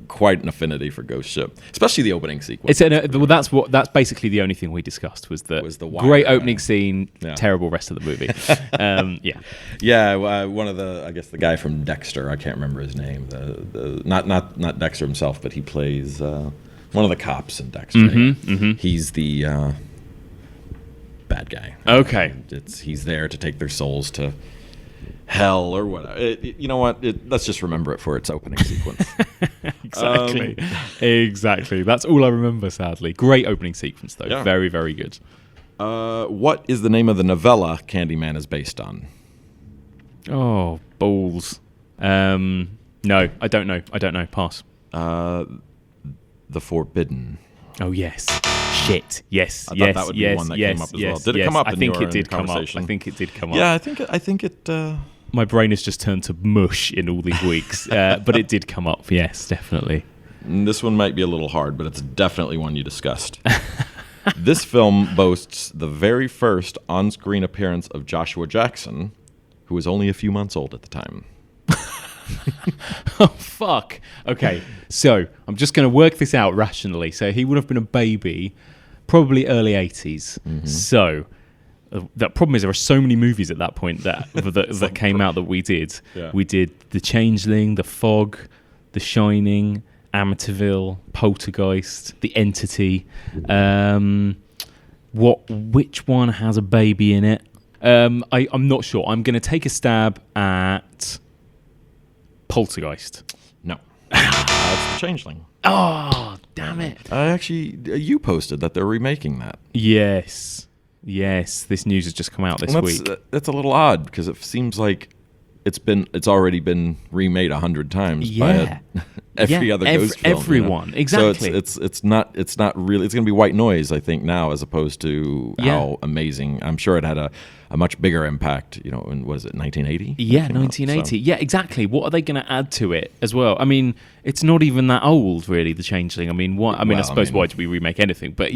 quite an affinity for Ghost Ship, especially the opening sequence. That's basically the only thing we discussed was the great opening scene, terrible rest of the movie. One of the guy from Dexter, I can't remember his name. Not Dexter himself, but he plays one of the cops in Dexter. He's the bad guy. Okay, he's there to take their souls to hell or whatever. You know what? Let's just remember it for its opening sequence. Exactly. That's all I remember, sadly. Great opening sequence, though. Yeah. Very, very good. What is the name of the novella Candyman is based on? Oh, balls. No, I don't know. Pass. The Forbidden. Oh, yes. Shit. Yes. I thought that would be one that came up as well. Did it come up in your conversation? I think it did come up. Yeah, I think it... My brain has just turned to mush in all these weeks, but it did come up. Yes, definitely. This one might be a little hard, but it's definitely one you discussed. This film boasts the very first on-screen appearance of Joshua Jackson, who was only a few months old at the time. Oh, fuck. Okay, so I'm just going to work this out rationally. So he would have been a baby, probably early 80s. Mm-hmm. So the problem is there are so many movies at that point that came out that we did. Yeah. We did The Changeling, The Fog, The Shining, Amityville, Poltergeist, The Entity. Which one has a baby in it? I'm not sure. I'm going to take a stab at Poltergeist. No. It's The Changeling. Oh, damn it. You posted that they're remaking that. Yes. This news has just come out this week. That's a little odd because it seems like it's already been remade 100 times by every other ghost film. Everyone, exactly. So it's not really. It's going to be white noise, I think, now as opposed to how amazing. I'm sure it had a much bigger impact. In what is it, 1980? Yeah, 1980. Yeah, exactly. What are they going to add to it as well? I mean, it's not even that old, really. The Changeling. I mean, I suppose why do we remake anything? But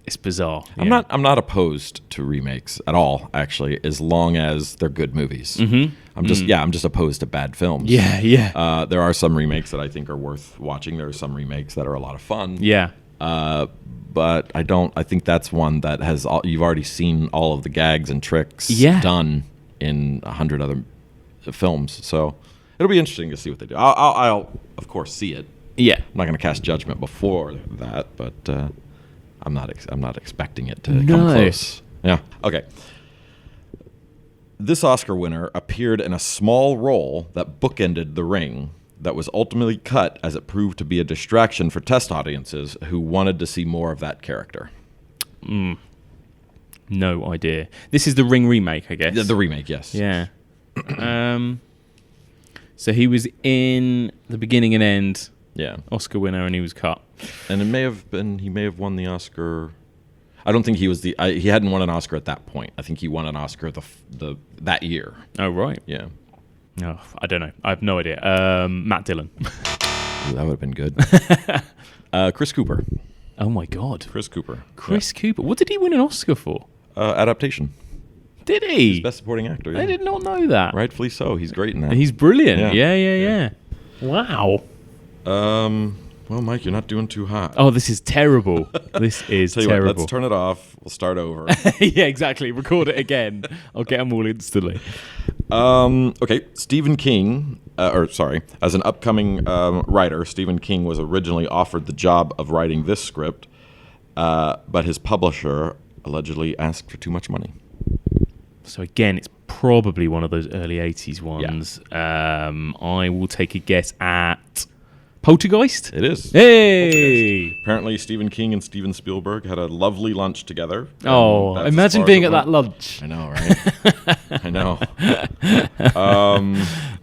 it's bizarre. I'm not opposed to remakes at all, actually, as long as they're good movies. Mm-hmm. I'm just opposed to bad films. Yeah. There are some remakes that I think are worth watching. There are some remakes that are a lot of fun. Yeah. But I think that's one that you've already seen all of the gags and tricks done in 100 other films. So it'll be interesting to see what they do. I'll of course see it. Yeah. I'm not going to cast judgment before that, but I'm not expecting it to come close. Yeah. Okay. This Oscar winner appeared in a small role that bookended The Ring that was ultimately cut as it proved to be a distraction for test audiences who wanted to see more of that character. No idea. This is the Ring remake, I guess. Yeah, the remake, yes. Yeah. So he was in the beginning and end. Yeah. Oscar winner, and he was cut. And he may have won the Oscar. I don't think he was he hadn't won an Oscar at that point. I think he won an Oscar that year. Oh, right. Yeah. Oh, I don't know. I have no idea. Matt Dillon. Ooh, that would have been good. Chris Cooper. Oh my God. Chris Cooper. Cooper. What did he win an Oscar for? Adaptation. Did he? He's Best Supporting Actor. Yeah. I did not know that. Rightfully so. He's great in that. He's brilliant. Yeah. Wow. Well, Mike, you're not doing too hot. Oh, this is terrible. This is terrible. What, let's turn it off. We'll start over. Yeah, exactly. Record it again. I'll get them all instantly. Okay, Stephen King, as an upcoming writer, Stephen King was originally offered the job of writing this script, but his publisher allegedly asked for too much money. So again, it's probably one of those early 80s ones. Yeah. I will take a guess at Poltergeist? It is. Hey! Apparently, Stephen King and Steven Spielberg had a lovely lunch together. Oh, imagine being at that lunch. I know, right? I know.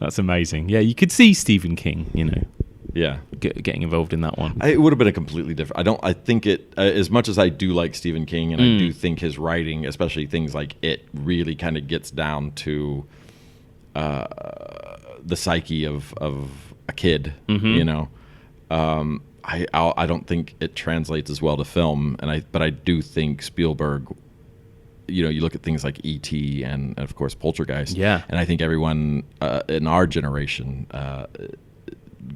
That's amazing. Yeah, you could see Stephen King, Yeah, getting involved in that one. It would have been a completely different. I think it. As much as I do like Stephen King, and I do think his writing, especially things like It, really kind of gets down to the psyche of a kid. I don't think it translates as well to film, but I do think Spielberg. You look at things like E.T. and of course Poltergeist. Yeah, and I think everyone in our generation.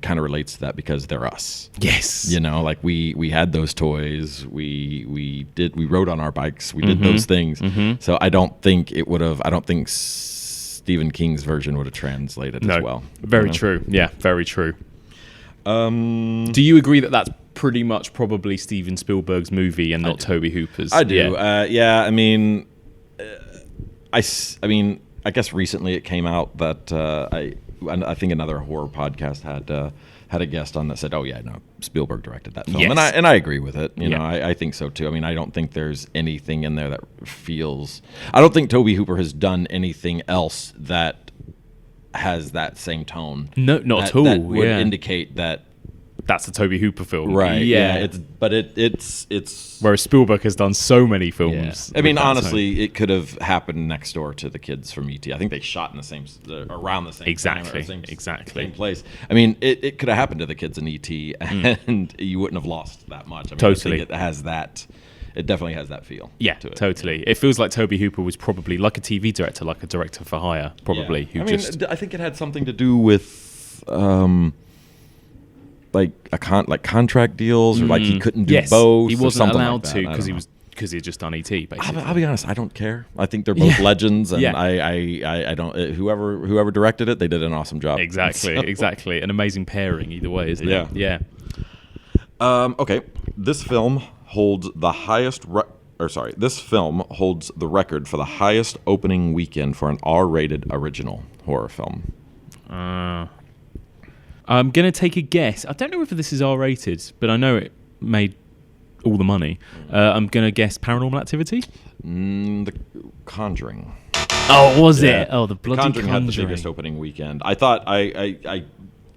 Kind of relates to that because they're us. Yes. Like we had those toys. We rode on our bikes. We did those things. So I don't think Stephen King's version would have translated as well. Very true. Yeah, very true. Do you agree that that's pretty much probably Steven Spielberg's movie and not Tobe Hooper's? I do. Yeah. I guess recently it came out that I think another horror podcast had a guest on that said, "Oh yeah, no, Spielberg directed that film," yes. and I agree with it. I think so too. I don't think there's anything in there that feels. I don't think Tobe Hooper has done anything else that has that same tone. No, not at all. That would indicate that. That's a Tobe Hooper film, right? Yeah, it's whereas Spielberg has done so many films. Yeah. Honestly, it could have happened next door to the kids from E.T. I think they shot in the same around the same exactly same place. It could have happened to the kids in E.T. and you wouldn't have lost that much. Totally, I think it has that. It definitely has that feel. Yeah, to it. Totally. It feels like Tobe Hooper was probably like a TV director, like a director for hire, probably. Yeah. I think it had something to do with. Contract deals, or like he couldn't do both. He wasn't allowed like to because he had just done E.T. Basically, I'll be honest. I don't care. I think they're both legends, and I don't. Whoever directed it, they did an awesome job. Exactly. An amazing pairing either way, isn't it? Yeah. Okay. This film holds the highest. This film holds the record for the highest opening weekend for an R-rated original horror film. I'm going to take a guess. I don't know whether this is R-rated, but I know it made all the money. I'm going to guess Paranormal Activity? The Conjuring. Oh, was it? Oh, the bloody Conjuring had the biggest opening weekend. I thought, I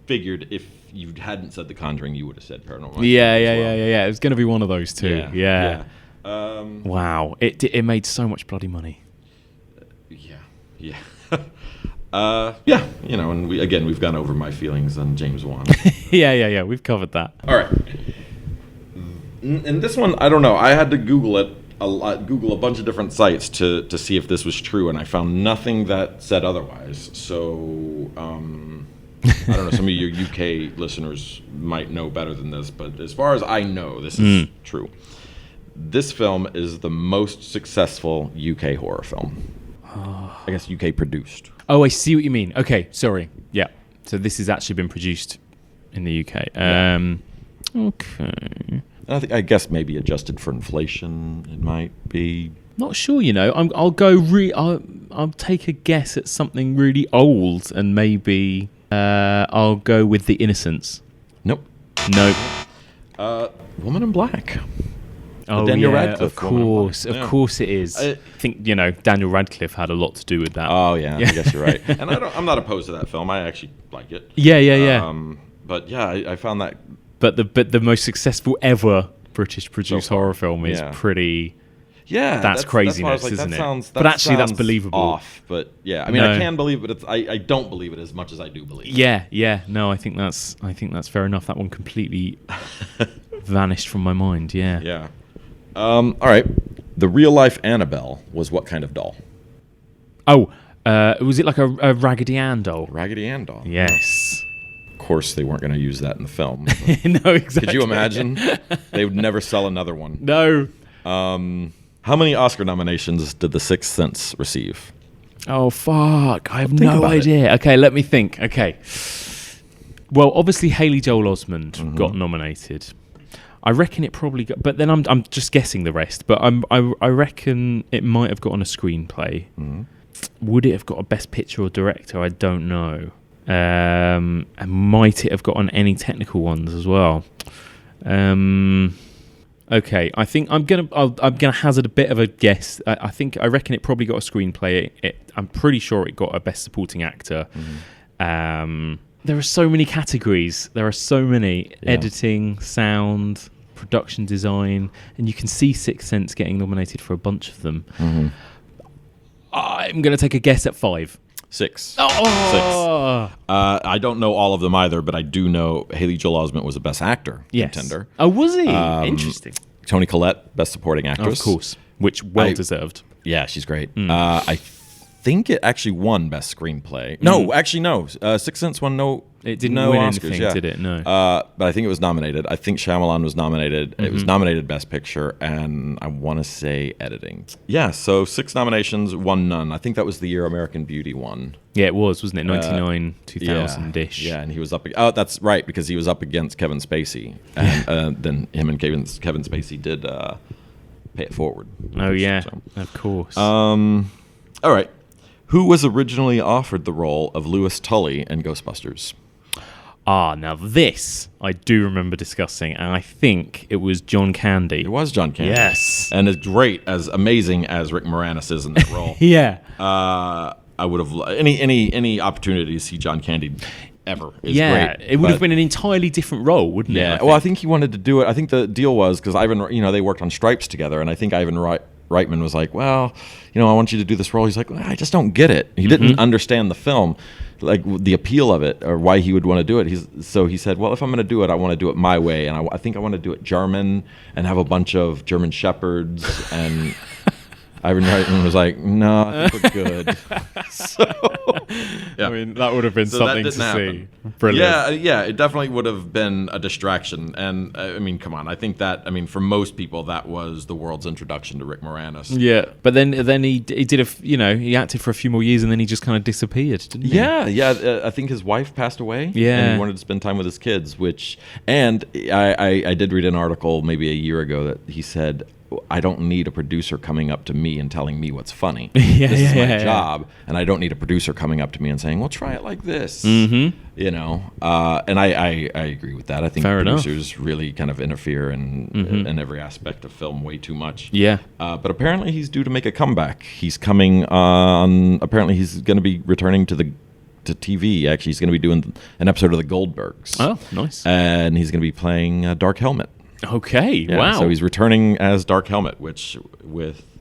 figured if you hadn't said The Conjuring, you would have said Paranormal Activity. Yeah. It was going to be one of those two. Yeah. Wow. It made so much bloody money. Yeah. And we've gone over my feelings on James Wan. Yeah, we've covered that. All right. And this one, I don't know. I had to Google it Google a bunch of different sites to see if this was true, and I found nothing that said otherwise. So I don't know. Some of your UK listeners might know better than this, but as far as I know, this is true. This film is the most successful UK horror film. I guess UK produced. Oh, I see what you mean. Okay, sorry. Yeah. So this has actually been produced in the UK. Okay. I guess maybe adjusted for inflation, it might be. Not sure, you know. I'll take a guess at something really old, and maybe I'll go with The Innocents. Nope. Woman in Black. Oh, Daniel yeah, Radcliffe. Of course it is. I think, Daniel Radcliffe had a lot to do with that. Oh, yeah. I guess you're right. And I'm not opposed to that film. I actually like it. Yeah. But yeah, I found that. But the most successful ever British produced horror film is pretty Yeah, that's craziness, like, isn't that it? Sounds, but actually, that's believable. Off, but yeah, I mean, I can believe it. But I don't believe it as much as I do believe it. Yeah. No, I think that's fair enough. That one completely vanished from my mind. Yeah. Yeah. All right. The real life Annabelle was what kind of doll? Oh, was it like a Raggedy Ann doll? Raggedy Ann doll. Yes. Of course, they weren't going to use that in the film. No, exactly. Could you imagine? They would never sell another one. No. How many Oscar nominations did The Sixth Sense receive? Oh, fuck. I have no idea. Okay, let me think. Okay. Well, obviously, Haley Joel Osment got nominated. I reckon it probably got... But then I'm just guessing the rest. But I reckon it might have gotten a screenplay. Would it have got a Best Picture or Director? I don't know. And might it have gotten any technical ones as well? Okay, I think I'm gonna hazard a bit of a guess. I reckon it probably got a screenplay. I'm pretty sure it got a Best Supporting Actor. There are so many categories. There are so many: editing, sound, production design, and you can see Sixth Sense getting nominated for a bunch of them. I'm gonna take a guess at 5. 6. Oh! 6. I don't know all of them either, but I do know Haley Joel Osment was a Best Actor contender. Oh, was he? Interesting. Toni Collette, Best Supporting Actress. Of course, which well-deserved. Yeah, she's great. I think it actually won Best Screenplay. No, actually, no. Sixth Sense won no... It didn't win Oscars, anything, did it? No. But I think it was nominated. I think Shyamalan was nominated. It was nominated Best Picture, and I want to say editing. Yeah, so 6 nominations, 1 none. I think that was the year American Beauty won. Yeah, it was, wasn't it? 99, 2000-ish. Yeah, and he was up... Oh, that's right, because he was up against Kevin Spacey. And then him and Kevin Spacey did pay it forward. Oh, yeah, of course. All right. Who was originally offered the role of Louis Tully in Ghostbusters? Now this I do remember discussing, and I think it was John Candy. It was John Candy. Yes. And as great, as amazing as Rick Moranis is in that role. Yeah. I would have... Any opportunity to see John Candy ever is great. It would have been an entirely different role, wouldn't it? Yeah. Well, I think he wanted to do it. I think the deal was, because Ivan, they worked on Stripes together, and I think Ivan Reitman was like, well, I want you to do this role. He's like, well, I just don't get it. He didn't understand the film, like the appeal of it, or why he would want to do it. So he said, well, if I'm going to do it, I want to do it my way, and I think I want to do it German and have a bunch of German shepherds. And Ivan Reitman was like, no, I think we're good. I mean, that would have been something to see. Brilliant. Yeah, it definitely would have been a distraction. And I mean, come on, I think that, for most people, that was the world's introduction to Rick Moranis. Yeah, but then he did he acted for a few more years, and then he just kind of disappeared, didn't he? Yeah. I think his wife passed away. Yeah, and he wanted to spend time with his kids. And I did read an article maybe a year ago that he said, I don't need a producer coming up to me and telling me what's funny. This is my job, and I don't need a producer coming up to me and saying, well, try it like this. And I agree with that. I think producers really kind of interfere in every aspect of film way too much. Yeah. But apparently he's due to make a comeback. He's coming on... Apparently he's going to be returning to TV. Actually, he's going to be doing an episode of The Goldbergs. Oh, nice. And he's going to be playing Dark Helmet. Okay, yeah, wow. So he's returning as Dark Helmet, which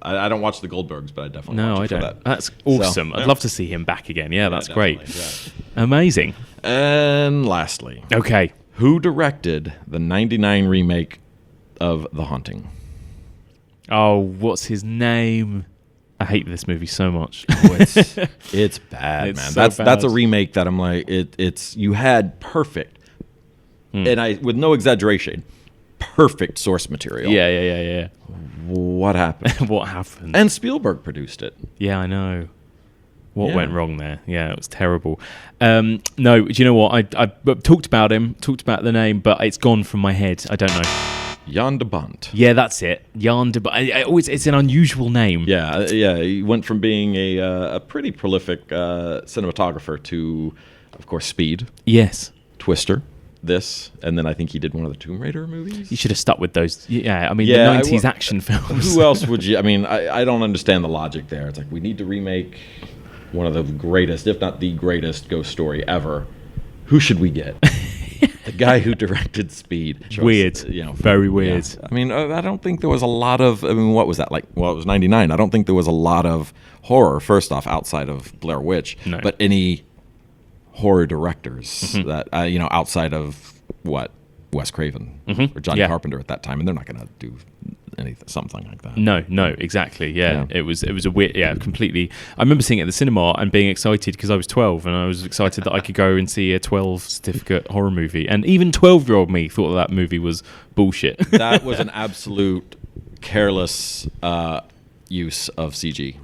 I don't watch the Goldbergs, but I definitely watch it for that. That's awesome. I'd love to see him back again. Yeah, that's great. Yeah. Amazing. And lastly, okay, who directed the '99 remake of The Haunting? Oh, what's his name? I hate this movie so much. It's bad, man. So that's a remake that I'm like, it's you had perfect. And with no exaggeration, perfect source material. Yeah. What happened? What happened? And Spielberg produced it. Yeah, I know. What went wrong there? Yeah, it was terrible. No, do you know what? I talked about him, talked about the name, but it's gone from my head. I don't know. Jan de Bont. Yeah, that's it. Jan de Bont. It's an unusual name. Yeah. He went from being a pretty prolific cinematographer to, of course, Speed. Yes. Twister. This, and then I think he did one of the Tomb Raider movies. You should have stuck with those. Yeah, the 90s action films. Who else would you... I don't understand the logic there. It's like, we need to remake one of the greatest, if not the greatest, ghost story ever. Who should we get? guy who directed Speed. Weird. Very weird. Yeah. I mean, I don't think there was a lot of. I mean, what was that like? Well, it was '99. I don't think there was a lot of horror. First off, outside of Blair Witch, but any horror directors that outside of what Wes Craven or John Carpenter at that time, and they're not going to do something like that. No, exactly. Yeah. It was a weird, completely. I remember seeing it at the cinema and being excited because I was 12 and I was excited that I could go and see a 12 certificate horror movie. And even 12-year-old me thought that movie was bullshit. That was an absolute careless use of CG.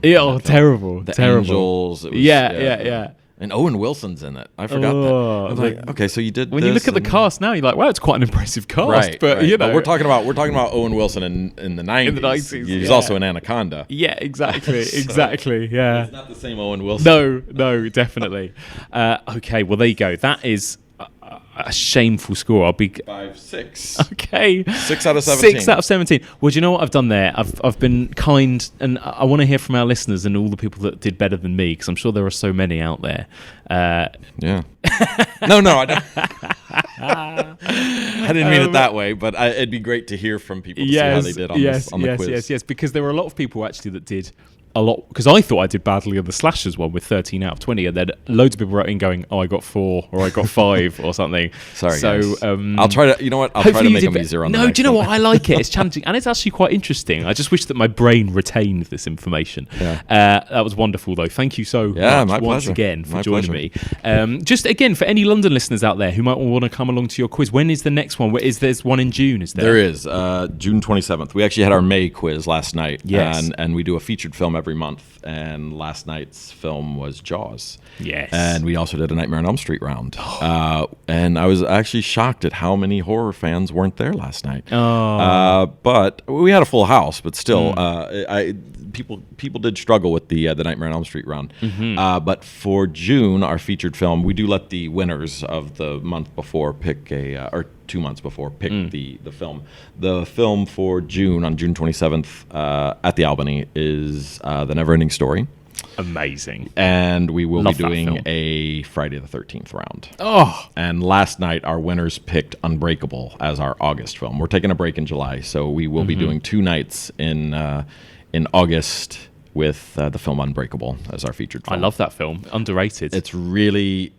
Terrible. The terrible. angels. It was, yeah. And Owen Wilson's in it. I forgot that. I was like, okay, so you did. When you look at the cast now, you're like, wow, it's quite an impressive cast. Right, but right. But we're talking about Owen Wilson in the 90s. In the 90s, He's also in Anaconda. Yeah, exactly, exactly. Yeah, it's not the same Owen Wilson. No, definitely. Okay, well there you go. That is a shameful score. I'll be 5-6. Okay, 6 out of 17. 6 out of 17. Well, do you know what I've done there? I've been kind, and I want to hear from our listeners and all the people that did better than me, because I'm sure there are so many out there. Yeah. No, I don't. I didn't mean it that way, but it'd be great to hear from people to see how they did on the quiz. Yes, because there were a lot of people actually that did a lot, because I thought I did badly on the slashers one with 13 out of 20, and then loads of people wrote in going, I got 4 or I got 5 or something. Sorry, so guys. I'll try to, I'll try to make them easier on the next do you know one. what? I like it. It's challenging and it's actually quite interesting. I just wish that my brain retained this information. Yeah. That was wonderful though. Thank you so much once again for joining me. Just again, for any London listeners out there who might want to come along to your quiz, when is the next one? There's one in June, is there? There is, June 27th. We actually had our May quiz last night. Yes. And we do a featured film every month. And last night's film was Jaws. Yes. And we also did a Nightmare on Elm Street round. And I was actually shocked at how many horror fans weren't there last night. But we had a full house, but still, people did struggle with the Nightmare on Elm Street round. But for June, our featured film, we do let the winners of the month before pick or 2 months before pick the film. The film for June, on June 27th at the Albany, is The Neverending Story. Amazing. And we will Love be that doing film. a Friday the 13th round. Oh. And last night, our winners picked Unbreakable as our August film. We're taking a break in July, so we will be doing 2 nights in August with the film Unbreakable as our featured film. I love that film. Underrated. It's really...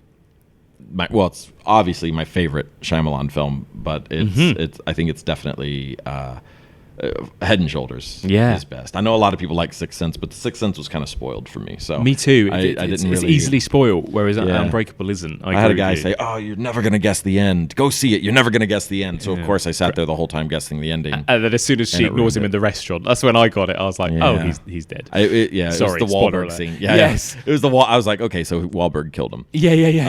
it's obviously my favorite Shyamalan film, but it's I think it's definitely Head and Shoulders is best. I know a lot of people like Sixth Sense, but The Sixth Sense was kind of spoiled for me. So me too. It's easily spoiled, whereas Unbreakable isn't. I had a guy say, "Oh, you're never going to guess the end. Go see it. You're never going to guess the end." So of course I sat there the whole time guessing the ending. And then as soon as she ignores him in the restaurant, that's when I got it. I was like, "Oh, he's dead." Sorry, it was the Wahlberg scene. Yes, it was the I was like, okay, so Wahlberg killed him. Exactly.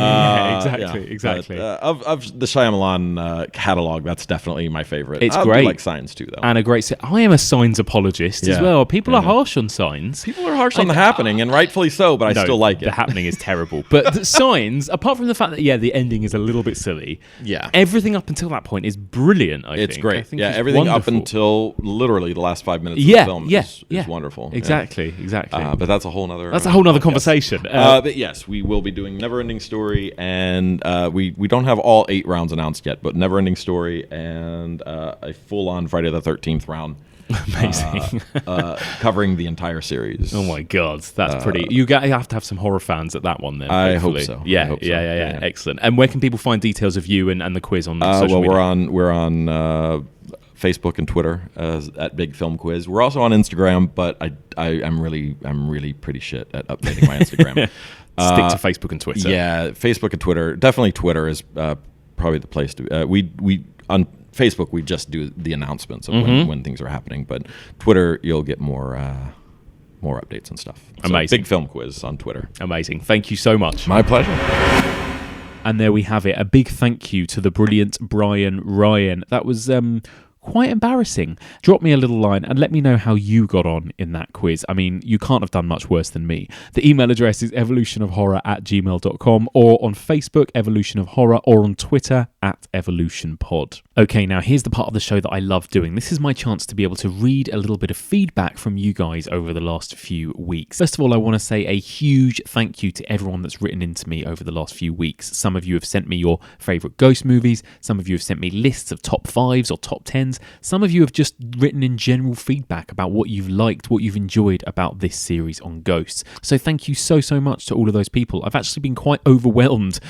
Of the Shyamalan catalog, that's definitely my favorite. It's I great. like Signs too, though. And a great. I am a Signs apologist as well. People are harsh on Signs. People are harsh on The Happening, and rightfully so, but I still like it. The Happening is terrible. But the Signs, apart from the fact that, the ending is a little bit silly, everything up until that point is brilliant, I think. It's great. I think everything wonderful. up until literally the last 5 minutes of the film is wonderful. Exactly. But that's a whole nother... That's a whole other conversation. But yes, we will be doing Neverending Story, and we don't have all 8 rounds announced yet, but Neverending Story and a full-on Friday the 13th round. Amazing. Covering the entire series. Oh my God, that's pretty. You have to have some horror fans at that one then. I hopefully. hope so. Yeah. Excellent. And where can people find details of you and the quiz on social media? We're on Facebook and Twitter at Big Film Quiz. We're also on Instagram, but I'm really pretty shit at updating my Instagram. Stick to Facebook and Twitter. Yeah, Facebook and Twitter. Definitely Twitter is probably the place to. We on Facebook we just do the announcements of when things are happening, but Twitter you'll get more updates and stuff. So Amazing. Big Film Quiz on Twitter. Amazing. Thank you so much. My pleasure. And there we have it. A big thank you to the brilliant Bryan Ryan. That was quite embarrassing. Drop me a little line and let me know how you got on in that quiz. I mean, you can't have done much worse than me. The email address is evolutionofhorror@gmail.com, or on Facebook, Evolution of Horror, or on Twitter @EvolutionPod. Okay, now here's the part of the show that I love doing. This is my chance to be able to read a little bit of feedback from you guys over the last few weeks. First of all, I want to say a huge thank you to everyone that's written into me over the last few weeks. Some of you have sent me your favourite ghost movies. Some of you have sent me lists of top 5s or top 10s. Some of you have just written in general feedback about what you've liked, what you've enjoyed about this series on ghosts. So thank you so much to all of those people. I've actually been quite overwhelmed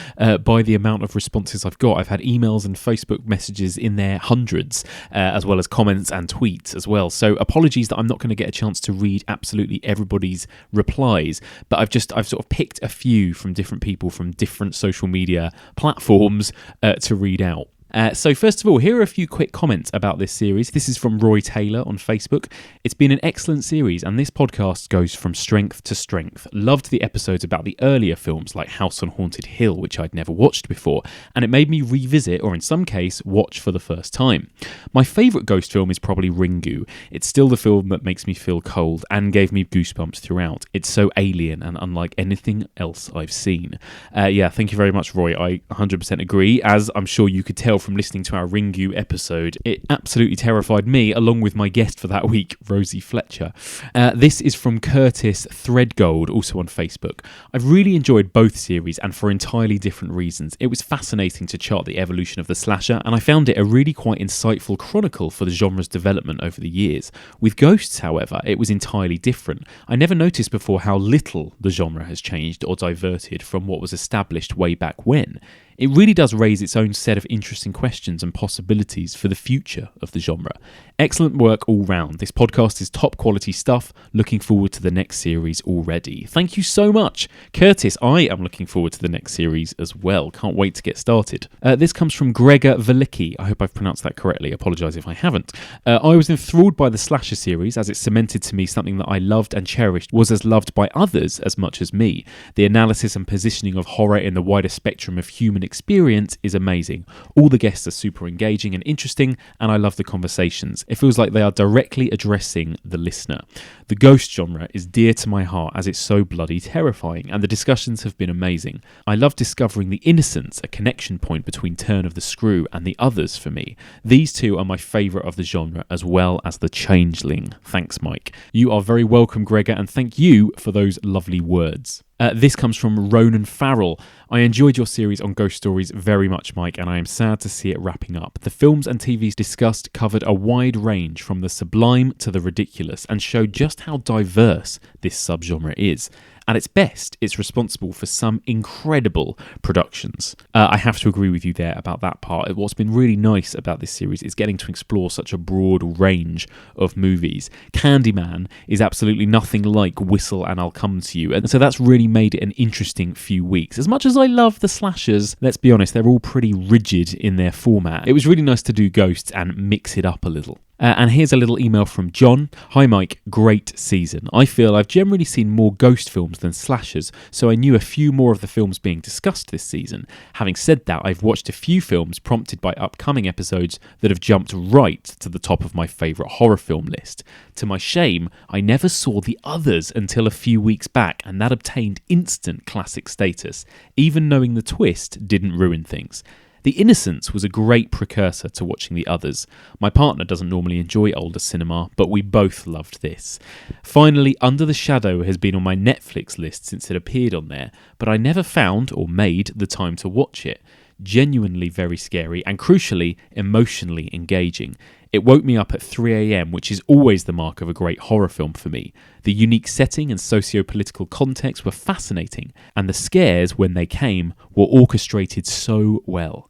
by the amount of responses I've got. I've had emails and Facebook messages in their hundreds, as well as comments and tweets as well. So apologies that I'm not going to get a chance to read absolutely everybody's replies, but I've sort of picked a few from different people from different social media platforms to read out. So first of all, here are a few quick comments about this series. This is from Roy Taylor on Facebook. It's been an excellent series, and this podcast goes from strength to strength. Loved the episodes about the earlier films like House on Haunted Hill, which I'd never watched before, and it made me revisit, or in some case, watch for the first time. My favourite ghost film is probably Ringu. It's still the film that makes me feel cold and gave me goosebumps throughout. It's so alien and unlike anything else I've seen. Yeah, thank you very much, Roy. I 100% agree. As I'm sure you could tell from listening to our Ringu episode, it absolutely terrified me, along with my guest for that week, Rosie Fletcher. This is from Curtis Threadgold, also on Facebook. I've really enjoyed both series, and for entirely different reasons. It was fascinating to chart the evolution of the slasher, and I found it a really quite insightful chronicle for the genre's development over the years. With Ghosts, however, it was entirely different. I never noticed before how little the genre has changed or diverted from what was established way back when. It really does raise its own set of interesting questions and possibilities for the future of the genre. Excellent work all round. This podcast is top quality stuff. Looking forward to the next series already. Thank you so much, Curtis. I am looking forward to the next series as well. Can't wait to get started. This comes from Gregor Velicki. I hope I've pronounced that correctly. Apologise if I haven't. I was enthralled by the slasher series as it cemented to me something that I loved and cherished was as loved by others as much as me. The analysis and positioning of horror in the wider spectrum of human experience is amazing. All the guests are super engaging and interesting, and I love the conversations. It feels like they are directly addressing the listener. The ghost genre is dear to my heart as it's so bloody terrifying, and the discussions have been amazing. I love discovering the Innocents, a connection point between Turn of the Screw and the others for me. These two are my favourite of the genre, as well as The Changeling. Thanks, Mike. You are very welcome, Gregor, and thank you for those lovely words. This comes from Ronan Farrell. I enjoyed your series on ghost stories very much, Mike, and I am sad to see it wrapping up. The films and TVs discussed covered a wide range from the sublime to the ridiculous and showed just how diverse this subgenre is. At its best, it's responsible for some incredible productions. I have to agree with you there about that part. What's been really nice about this series is getting to explore such a broad range of movies. Candyman is absolutely nothing like Whistle and I'll Come to You, and so that's really made it an interesting few weeks. As much as I love the slashers, let's be honest, they're all pretty rigid in their format. It was really nice to do Ghosts and mix it up a little. And here's a little email from John. Hi Mike, great season. I feel I've generally seen more ghost films than slashers, so I knew a few more of the films being discussed this season. Having said that, I've watched a few films prompted by upcoming episodes that have jumped right to the top of my favourite horror film list. To my shame, I never saw The Others until a few weeks back, and that obtained instant classic status. Even knowing the twist didn't ruin things. The Innocents was a great precursor to watching The Others. My partner doesn't normally enjoy older cinema, but we both loved this. Finally, Under the Shadow has been on my Netflix list since it appeared on there, but I never found or made the time to watch it. Genuinely very scary and crucially, emotionally engaging. It woke me up at 3 a.m, which is always the mark of a great horror film for me. The unique setting and socio-political context were fascinating, and the scares, when they came, were orchestrated so well.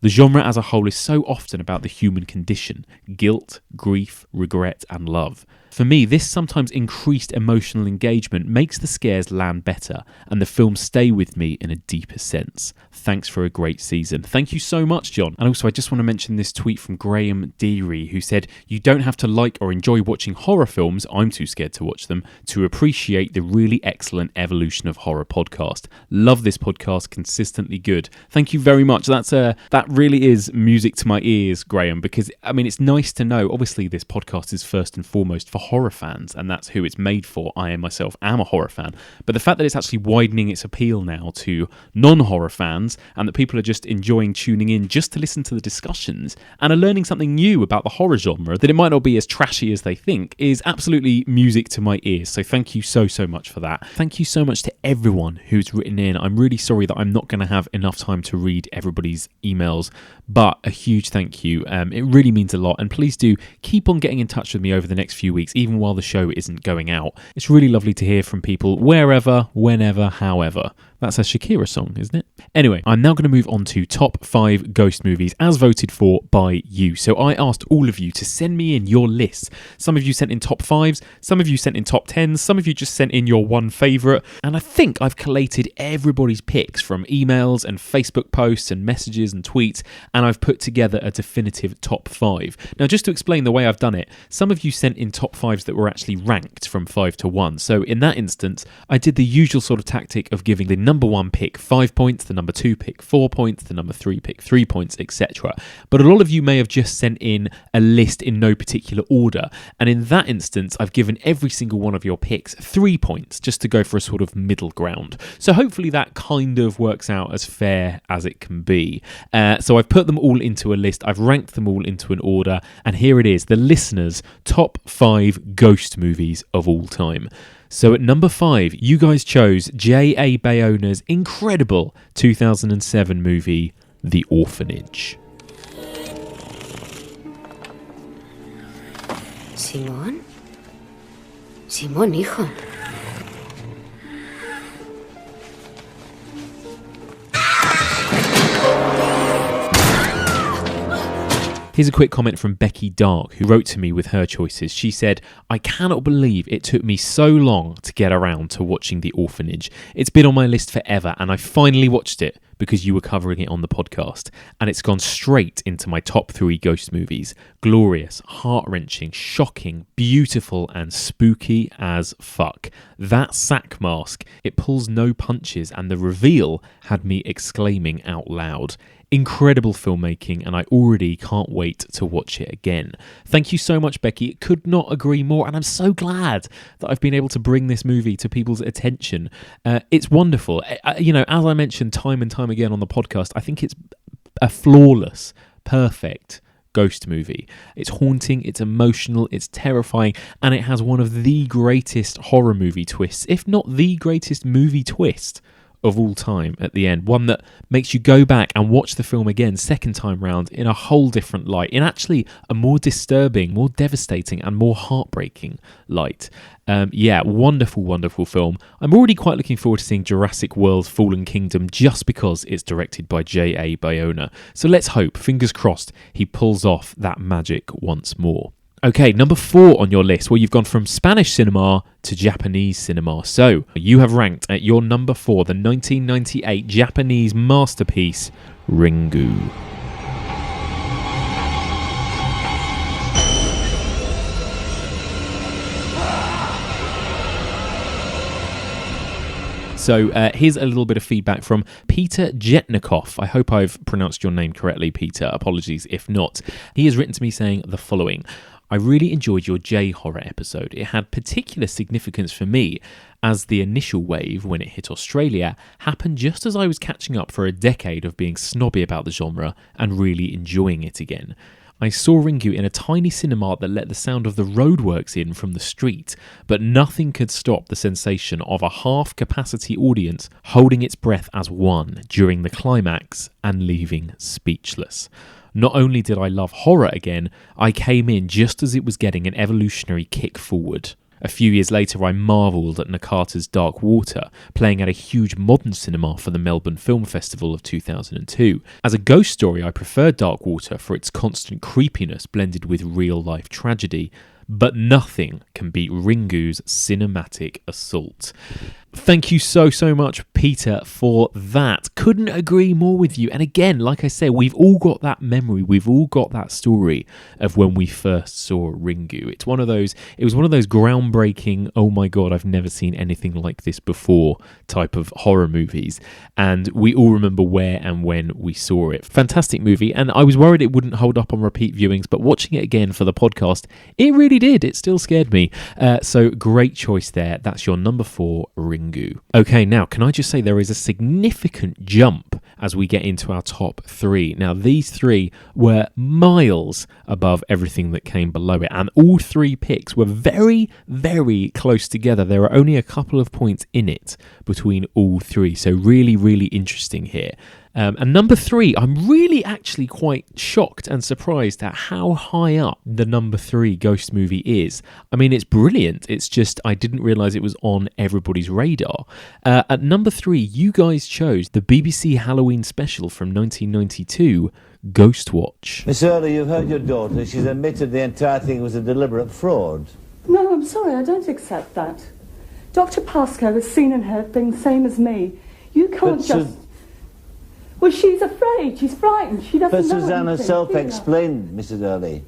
The genre as a whole is so often about the human condition, guilt, grief, regret and love. For me, this sometimes increased emotional engagement makes the scares land better and the film stay with me in a deeper sense. Thanks for a great season. Thank you so much, John. And also, I just want to mention this tweet from Graham Deary, who said, "You don't have to like or enjoy watching horror films, I'm too scared to watch them, to appreciate the really excellent Evolution of Horror podcast. Love this podcast, consistently good." Thank you very much. That really is music to my ears, Graham, because, I mean, it's nice to know, obviously this podcast is first and foremost for horror fans, and that's who it's made for. I myself am a horror fan, but the fact that it's actually widening its appeal now to non-horror fans, and that people are just enjoying tuning in just to listen to the discussions and are learning something new about the horror genre, that it might not be as trashy as they think, is absolutely music to my ears. So thank you so much for that. Thank you so much to everyone who's written in. I'm really sorry that I'm not going to have enough time to read everybody's emails, but a huge thank you. It really means a lot, and please do keep on getting in touch with me over the next few weeks, even while the show isn't going out. It's really lovely to hear from people wherever, whenever, however. That's a Shakira song, isn't it? Anyway, I'm now going to move on to top 5 ghost movies as voted for by you. So I asked all of you to send me in your lists. Some of you sent in top 5s, some of you sent in top 10s, some of you just sent in your one favourite. And I think I've collated everybody's picks from emails and Facebook posts and messages and tweets, and I've put together a definitive top 5. Now, just to explain the way I've done it, some of you sent in top 5s that were actually ranked from 5 to 1. So in that instance, I did the usual sort of tactic of giving the number 1 pick 5 points, the number 2 pick 4 points, the number 3 pick 3 points, etc. But a lot of you may have just sent in a list in no particular order, and in that instance I've given every single one of your picks 3 points, just to go for a sort of middle ground. So hopefully that kind of works out as fair as it can be. So I've put them all into a list, I've ranked them all into an order, and here it is, the listeners' top 5 ghost movies of all time. So at number 5, you guys chose J.A. Bayona's incredible 2007 movie, The Orphanage. Simón, hijo. Here's a quick comment from Becky Dark, who wrote to me with her choices. She said, "I cannot believe it took me so long to get around to watching The Orphanage. It's been on my list forever, and I finally watched it because you were covering it on the podcast, and it's gone straight into my top 3 ghost movies. Glorious, heart-wrenching, shocking, beautiful, and spooky as fuck. That sack mask, it pulls no punches, and the reveal had me exclaiming out loud. Incredible filmmaking, and I already can't wait to watch it again." Thank you so much, Becky. Could not agree more, and I'm so glad that I've been able to bring this movie to people's attention. It's wonderful. You know, as I mentioned time and time again on the podcast, I think it's a flawless, perfect ghost movie. It's haunting, it's emotional, it's terrifying, and it has one of the greatest horror movie twists, if not the greatest movie twist of all time at the end. One that makes you go back and watch the film again second time round in a whole different light, in actually a more disturbing, more devastating and more heartbreaking light. Wonderful, wonderful film. I'm already quite looking forward to seeing Jurassic World Fallen Kingdom just because it's directed by J.A. Bayona. So let's hope, fingers crossed, he pulls off that magic once more. Okay, number 4 on your list, where you've gone from Spanish cinema to Japanese cinema. So, you have ranked at your number 4 the 1998 Japanese masterpiece, Ringu. So here's a little bit of feedback from Peter Jetnikoff. I hope I've pronounced your name correctly, Peter. Apologies if not. He has written to me saying the following: "I really enjoyed your J-horror episode. It had particular significance for me, as the initial wave, when it hit Australia, happened just as I was catching up for a decade of being snobby about the genre and really enjoying it again. I saw Ringu in a tiny cinema that let the sound of the roadworks in from the street, but nothing could stop the sensation of a half-capacity audience holding its breath as one during the climax and leaving speechless. Not only did I love horror again, I came in just as it was getting an evolutionary kick forward. A few years later, I marvelled at Nakata's Dark Water, playing at a huge modern cinema for the Melbourne Film Festival of 2002. As a ghost story, I preferred Dark Water for its constant creepiness blended with real-life tragedy, but nothing can beat Ringu's cinematic assault. Thank you so much, Peter, for that. Couldn't agree more with you. And again, like I said, we've all got that memory. We've all got that story of when we first saw Ringu. It was one of those groundbreaking, oh my God, I've never seen anything like this before type of horror movies. And we all remember where and when we saw it. Fantastic movie. And I was worried it wouldn't hold up on repeat viewings, but watching it again for the podcast, it really did. It still scared me. So great choice there. That's your number 4, Ringu. Okay, now can I just say there is a significant jump as we get into our top 3. Now these 3 were miles above everything that came below it, and all 3 picks were very, very close together. There are only a couple of points in it between all 3, so really, really interesting here. And number 3, I'm really actually quite shocked and surprised at how high up the number 3 ghost movie is. I mean, it's brilliant. It's just I didn't realise it was on everybody's radar. At number 3, you guys chose the BBC Halloween special from 1992, Ghost Watch. Miss Early, you've heard your daughter. She's admitted the entire thing was a deliberate fraud. No, I'm sorry, I don't accept that. Dr. Pascoe has seen and heard things same as me. You can't just... Well, she's afraid. She's frightened. She doesn't know anything. But Suzanne herself explained, Mrs. Early.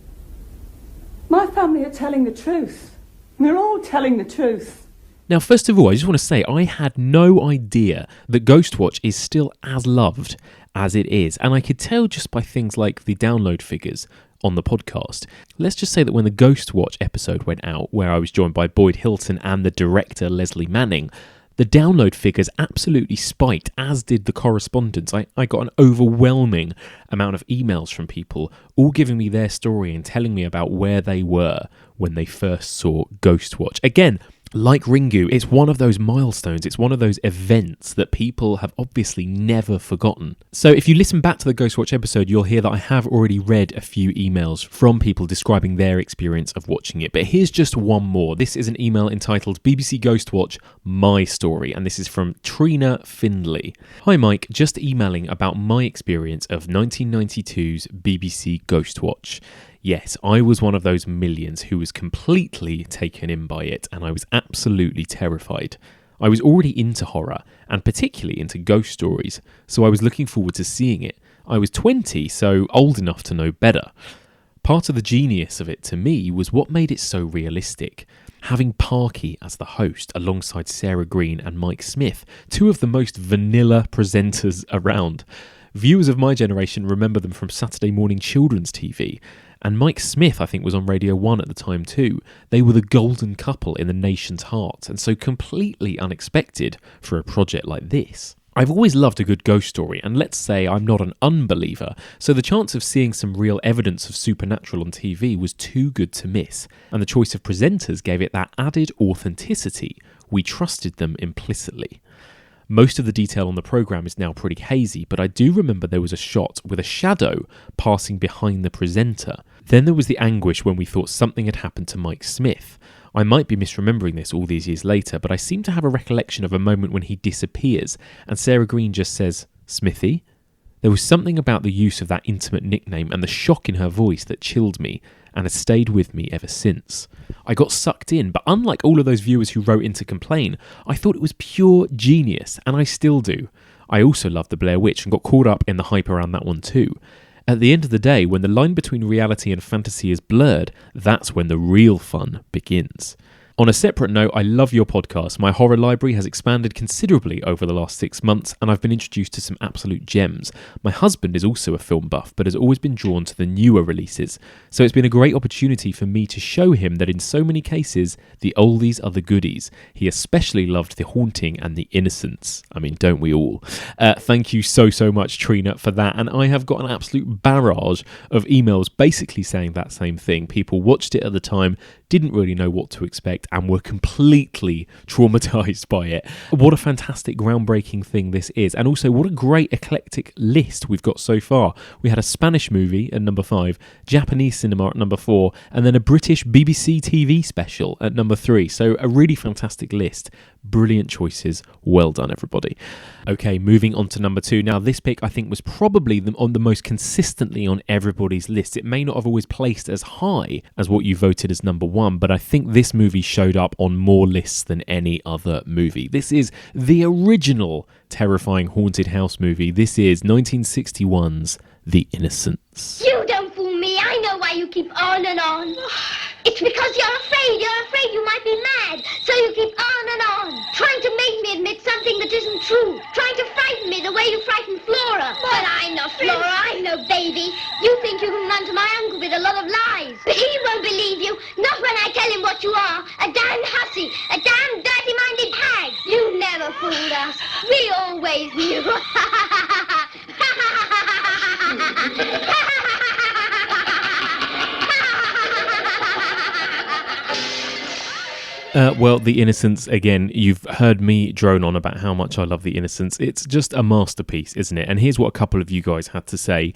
My family are telling the truth. We're all telling the truth. Now, first of all, I just want to say I had no idea that Ghost Watch is still as loved as it is. And I could tell just by things like the download figures on the podcast. Let's just say that when the Ghost Watch episode went out, where I was joined by Boyd Hilton and the director Leslie Manning, the download figures absolutely spiked, as did the correspondence. I got an overwhelming amount of emails from people all giving me their story and telling me about where they were when they first saw Ghost Watch. Again, like Ringu, it's one of those milestones, it's one of those events that people have obviously never forgotten. So if you listen back to the Ghost Watch episode, you'll hear that I have already read a few emails from people describing their experience of watching it. But here's just one more. This is an email entitled BBC Ghost Watch, My Story, and this is from Trina Findlay. Hi Mike, just emailing about my experience of 1992's BBC Ghost Watch. Yes, I was one of those millions who was completely taken in by it, and I was absolutely terrified. I was already into horror, and particularly into ghost stories, so I was looking forward to seeing it. I was 20, so old enough to know better. Part of the genius of it to me was what made it so realistic. Having Parky as the host alongside Sarah Green and Mike Smith, 2 of the most vanilla presenters around. Viewers of my generation remember them from Saturday morning children's TV. And Mike Smith, I think, was on Radio 1 at the time too. They were the golden couple in the nation's heart, and so completely unexpected for a project like this. I've always loved a good ghost story, and let's say I'm not an unbeliever, so the chance of seeing some real evidence of supernatural on TV was too good to miss, and the choice of presenters gave it that added authenticity. We trusted them implicitly. Most of the detail on the programme is now pretty hazy, but I do remember there was a shot with a shadow passing behind the presenter. Then there was the anguish when we thought something had happened to Mike Smith. I might be misremembering this all these years later, but I seem to have a recollection of a moment when he disappears, and Sarah Green just says, "Smithy?" There was something about the use of that intimate nickname and the shock in her voice that chilled me, and has stayed with me ever since. I got sucked in, but unlike all of those viewers who wrote in to complain, I thought it was pure genius, and I still do. I also loved The Blair Witch and got caught up in the hype around that one too. At the end of the day, when the line between reality and fantasy is blurred, that's when the real fun begins. On a separate note, I love your podcast. My horror library has expanded considerably over the last 6 months, and I've been introduced to some absolute gems. My husband is also a film buff, but has always been drawn to the newer releases, so it's been a great opportunity for me to show him that in so many cases, the oldies are the goodies. He especially loved The Haunting and The Innocents. I mean, don't we all? Thank you so much, Trina, for that, and I have got an absolute barrage of emails basically saying that same thing. People watched it at the time, didn't really know what to expect, and were completely traumatized by it. What a fantastic, groundbreaking thing this is. And also, what a great eclectic list we've got so far. We had a Spanish movie at number 5, Japanese cinema at number 4, and then a British BBC TV special at number 3. So a really fantastic list. Brilliant choices. Well done, everybody. Okay, moving on to number 2. Now, this pick I think was probably the most consistently on everybody's list. It may not have always placed as high as what you voted as number 1, but I think this movie showed up on more lists than any other movie. This is the original terrifying haunted house movie. This is 1961's The Innocents. You don't fool me. I know why you keep on and on. It's because you're afraid. You're afraid you might be mad. So you keep on and on. Trying to make me admit something that isn't true. Trying to frighten me the way you frightened Flora. But I'm not Flora. I'm no baby. You think you can run to my uncle with a lot of lies. But he won't believe you. Not when I tell him what you are. A damn hussy. A damn dirty-minded hag. You never fooled us. We always knew. Well, The Innocents, again, you've heard me drone on about how much I love The Innocents. It's just a masterpiece, isn't it? And here's what a couple of you guys had to say.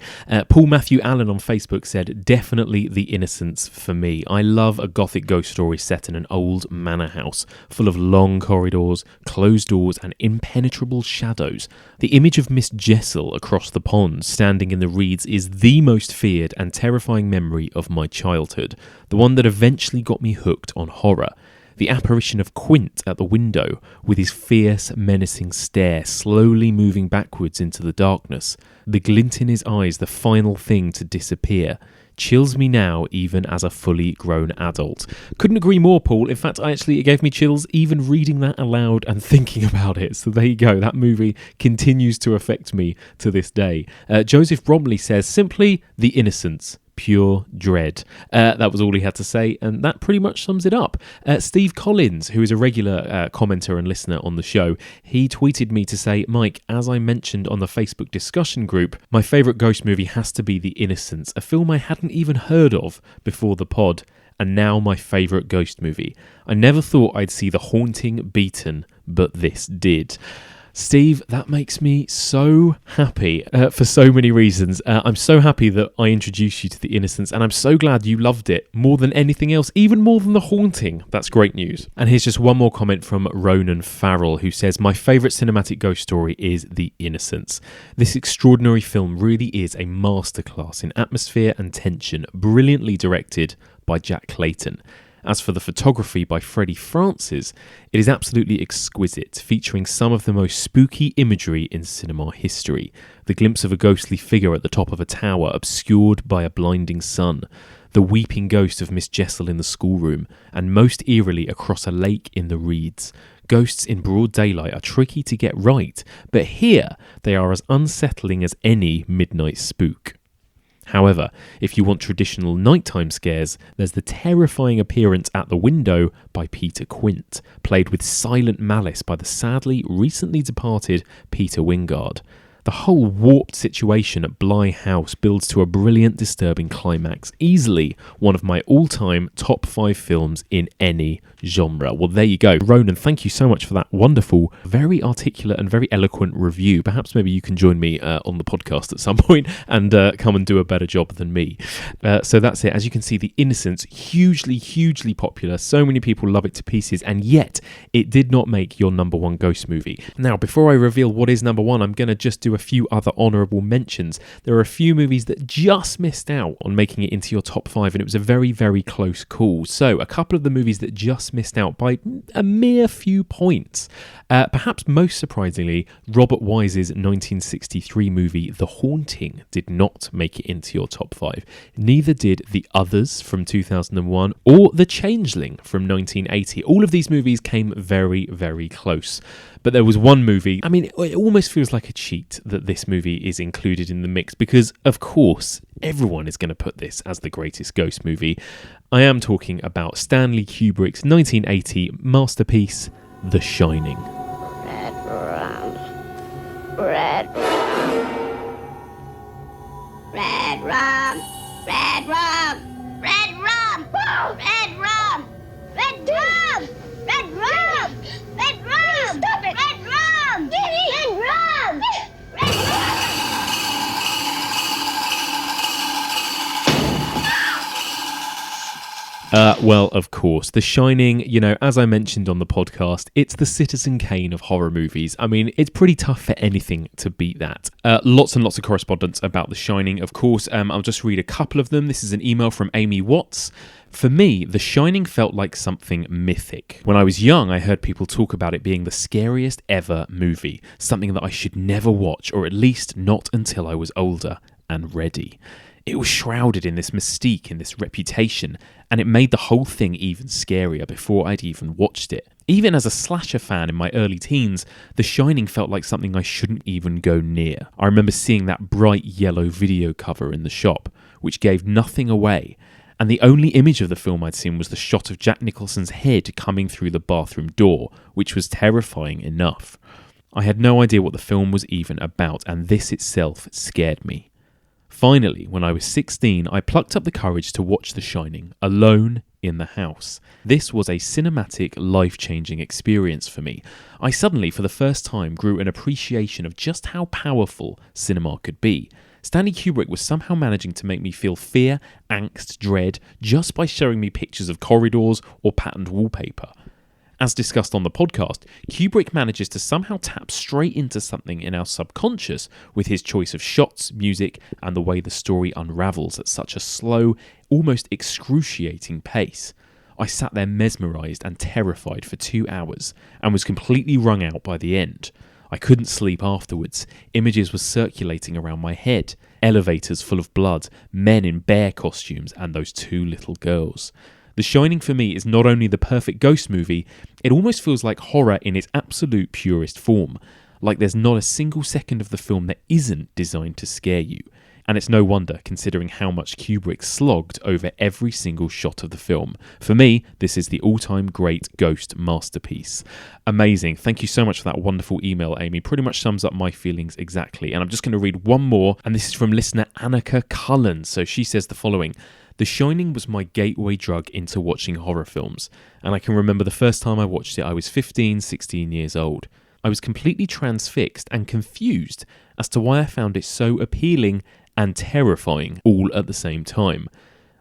Paul Matthew Allen on Facebook said, definitely The Innocents for me. I love a gothic ghost story set in an old manor house, full of long corridors, closed doors, and impenetrable shadows. The image of Miss Jessel across the pond, standing in the reeds, is the most feared and terrifying memory of my childhood. The one that eventually got me hooked on horror. The apparition of Quint at the window, with his fierce, menacing stare slowly moving backwards into the darkness. The glint in his eyes, the final thing to disappear. Chills me now, even as a fully grown adult. Couldn't agree more, Paul. In fact, it gave me chills even reading that aloud and thinking about it. So there you go. That movie continues to affect me to this day. Joseph Bromley says, simply The Innocents. Pure dread. That was all he had to say, and that pretty much sums it up. Steve Collins, who is a regular commenter and listener on the show, he tweeted me to say, Mike, as I mentioned on the Facebook discussion group, my favourite ghost movie has to be The Innocents, a film I hadn't even heard of before the pod, and now my favourite ghost movie. I never thought I'd see the haunting beaten, but this did. Steve, that makes me so happy for so many reasons. I'm so happy that I introduced you to The Innocents, and I'm so glad you loved it more than anything else, even more than The Haunting. That's great news. And here's just one more comment from Ronan Farrell, who says, my favourite cinematic ghost story is The Innocents. This extraordinary film really is a masterclass in atmosphere and tension, brilliantly directed by Jack Clayton. As for the photography by Freddie Francis, it is absolutely exquisite, featuring some of the most spooky imagery in cinema history. The glimpse of a ghostly figure at the top of a tower obscured by a blinding sun, the weeping ghost of Miss Jessel in the schoolroom, and most eerily across a lake in the reeds. Ghosts in broad daylight are tricky to get right, but here they are as unsettling as any midnight spook. However, if you want traditional nighttime scares, there's the terrifying appearance at the window by Peter Quint, played with silent malice by the sadly recently departed Peter Wingard. The whole warped situation at Bly House builds to a brilliant, disturbing climax, easily one of my all-time top 5 films in any genre. Well, there you go. Ronan, thank you so much for that wonderful, very articulate and very eloquent review. Perhaps maybe you can join me on the podcast at some point and come and do a better job than me. So that's it. As you can see, The Innocents, hugely, hugely popular. So many people love it to pieces, and yet it did not make your number 1 ghost movie. Now, before I reveal what is number 1, I'm going to just do a few other honourable mentions. There are a few movies that just missed out on making it into your top 5, and it was a very, very close call. So, a couple of the movies that just missed out by a mere few points. Perhaps most surprisingly, Robert Wise's 1963 movie The Haunting did not make it into your top 5. Neither did The Others from 2001 or The Changeling from 1980. All of these movies came very, very close. But there was one movie, I mean, it almost feels like a cheat that this movie is included in the mix because, of course, everyone is going to put this as the greatest ghost movie. I am talking about Stanley Kubrick's 1980 masterpiece, The Shining. Red rum. Red rum. Red rum. Red rum. Red rum. Red rum. Red rum. Red rum. Red rum. Stop it. Red rum. Red rum. Red rum. Well, of course. The Shining, as I mentioned on the podcast, it's the Citizen Kane of horror movies. I mean, it's pretty tough for anything to beat that. Lots and lots of correspondence about The Shining, of course. I'll just read a couple of them. This is an email from Amy Watts. For me, The Shining felt like something mythic. When I was young, I heard people talk about it being the scariest ever movie, something that I should never watch, or at least not until I was older and ready. It was shrouded in this mystique, in this reputation, and it made the whole thing even scarier before I'd even watched it. Even as a slasher fan in my early teens, The Shining felt like something I shouldn't even go near. I remember seeing that bright yellow video cover in the shop, which gave nothing away, and the only image of the film I'd seen was the shot of Jack Nicholson's head coming through the bathroom door, which was terrifying enough. I had no idea what the film was even about, and this itself scared me. Finally, when I was 16, I plucked up the courage to watch The Shining, alone in the house. This was a cinematic, life-changing experience for me. I suddenly, for the first time, grew an appreciation of just how powerful cinema could be. Stanley Kubrick was somehow managing to make me feel fear, angst, dread, just by showing me pictures of corridors or patterned wallpaper. As discussed on the podcast, Kubrick manages to somehow tap straight into something in our subconscious with his choice of shots, music, and the way the story unravels at such a slow, almost excruciating pace. I sat there mesmerised and terrified for 2 hours, and was completely wrung out by the end. I couldn't sleep afterwards. Images were circulating around my head. Elevators full of blood, men in bear costumes, and those 2 little girls. The Shining for me is not only the perfect ghost movie, it almost feels like horror in its absolute purest form. Like there's not a single second of the film that isn't designed to scare you. And it's no wonder, considering how much Kubrick slogged over every single shot of the film. For me, this is the all-time great ghost masterpiece. Amazing. Thank you so much for that wonderful email, Amy. Pretty much sums up my feelings exactly. And I'm just going to read one more, and this is from listener Annika Cullen. So she says the following: The Shining was my gateway drug into watching horror films, and I can remember the first time I watched it, I was 15, 16 years old. I was completely transfixed and confused as to why I found it so appealing and terrifying all at the same time.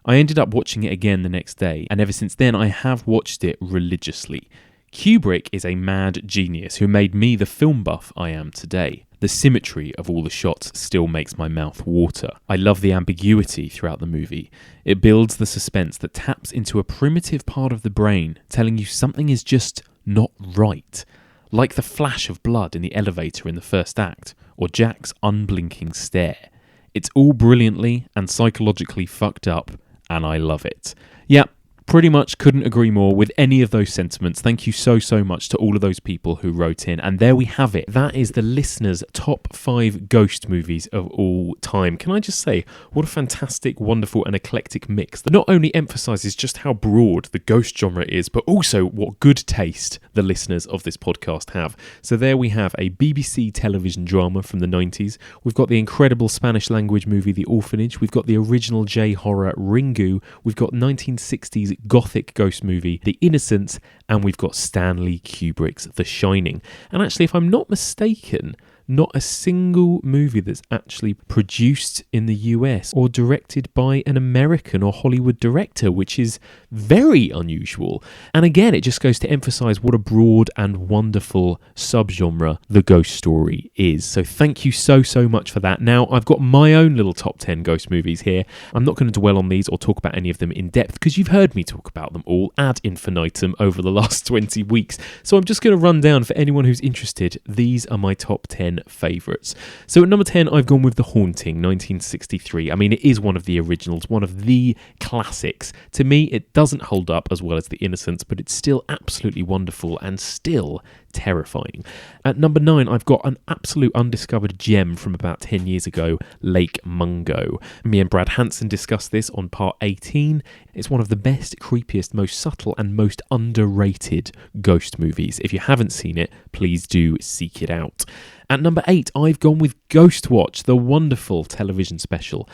I ended up watching it again the next day, and ever since then I have watched it religiously. Kubrick is a mad genius who made me the film buff I am today. The symmetry of all the shots still makes my mouth water. I love the ambiguity throughout the movie. It builds the suspense that taps into a primitive part of the brain, telling you something is just not right. Like the flash of blood in the elevator in the first act, or Jack's unblinking stare. It's all brilliantly and psychologically fucked up, and I love it. Yeah, pretty much couldn't agree more with any of those sentiments. Thank you so much to all of those people who wrote in. And there we have it. That is the listeners' top 5 ghost movies of all time. Can I just say, what a fantastic, wonderful and eclectic mix that not only emphasises just how broad the ghost genre is, but also what good taste the listeners of this podcast have. So there we have a BBC television drama from the 90s. We've got the incredible Spanish language movie The Orphanage. We've got the original J-horror Ringu. We've got 1960s gothic ghost movie The Innocents, and we've got Stanley Kubrick's The Shining. And actually, if I'm not mistaken, not a single movie that's actually produced in the US or directed by an American or Hollywood director, which is very unusual. And again, it just goes to emphasize what a broad and wonderful subgenre the ghost story is. So thank you so much for that. Now, I've got my own little top 10 ghost movies here. I'm not going to dwell on these or talk about any of them in depth because you've heard me talk about them all ad infinitum over the last 20 weeks. So I'm just going to run down for anyone who's interested. These are my top 10 favourites. So at number 10, I've gone with The Haunting, 1963. I mean, it is one of the originals, one of the classics. To me, it doesn't hold up as well as The Innocents, but it's still absolutely wonderful and still terrifying. At number 9, I've got an absolute undiscovered gem from about 10 years ago, Lake Mungo. Me and Brad Hanson discussed this on part 18. It's one of the best, creepiest, most subtle and most underrated ghost movies. If you haven't seen it, please do seek it out. At number 8, I've gone with Ghost Watch, the wonderful television special.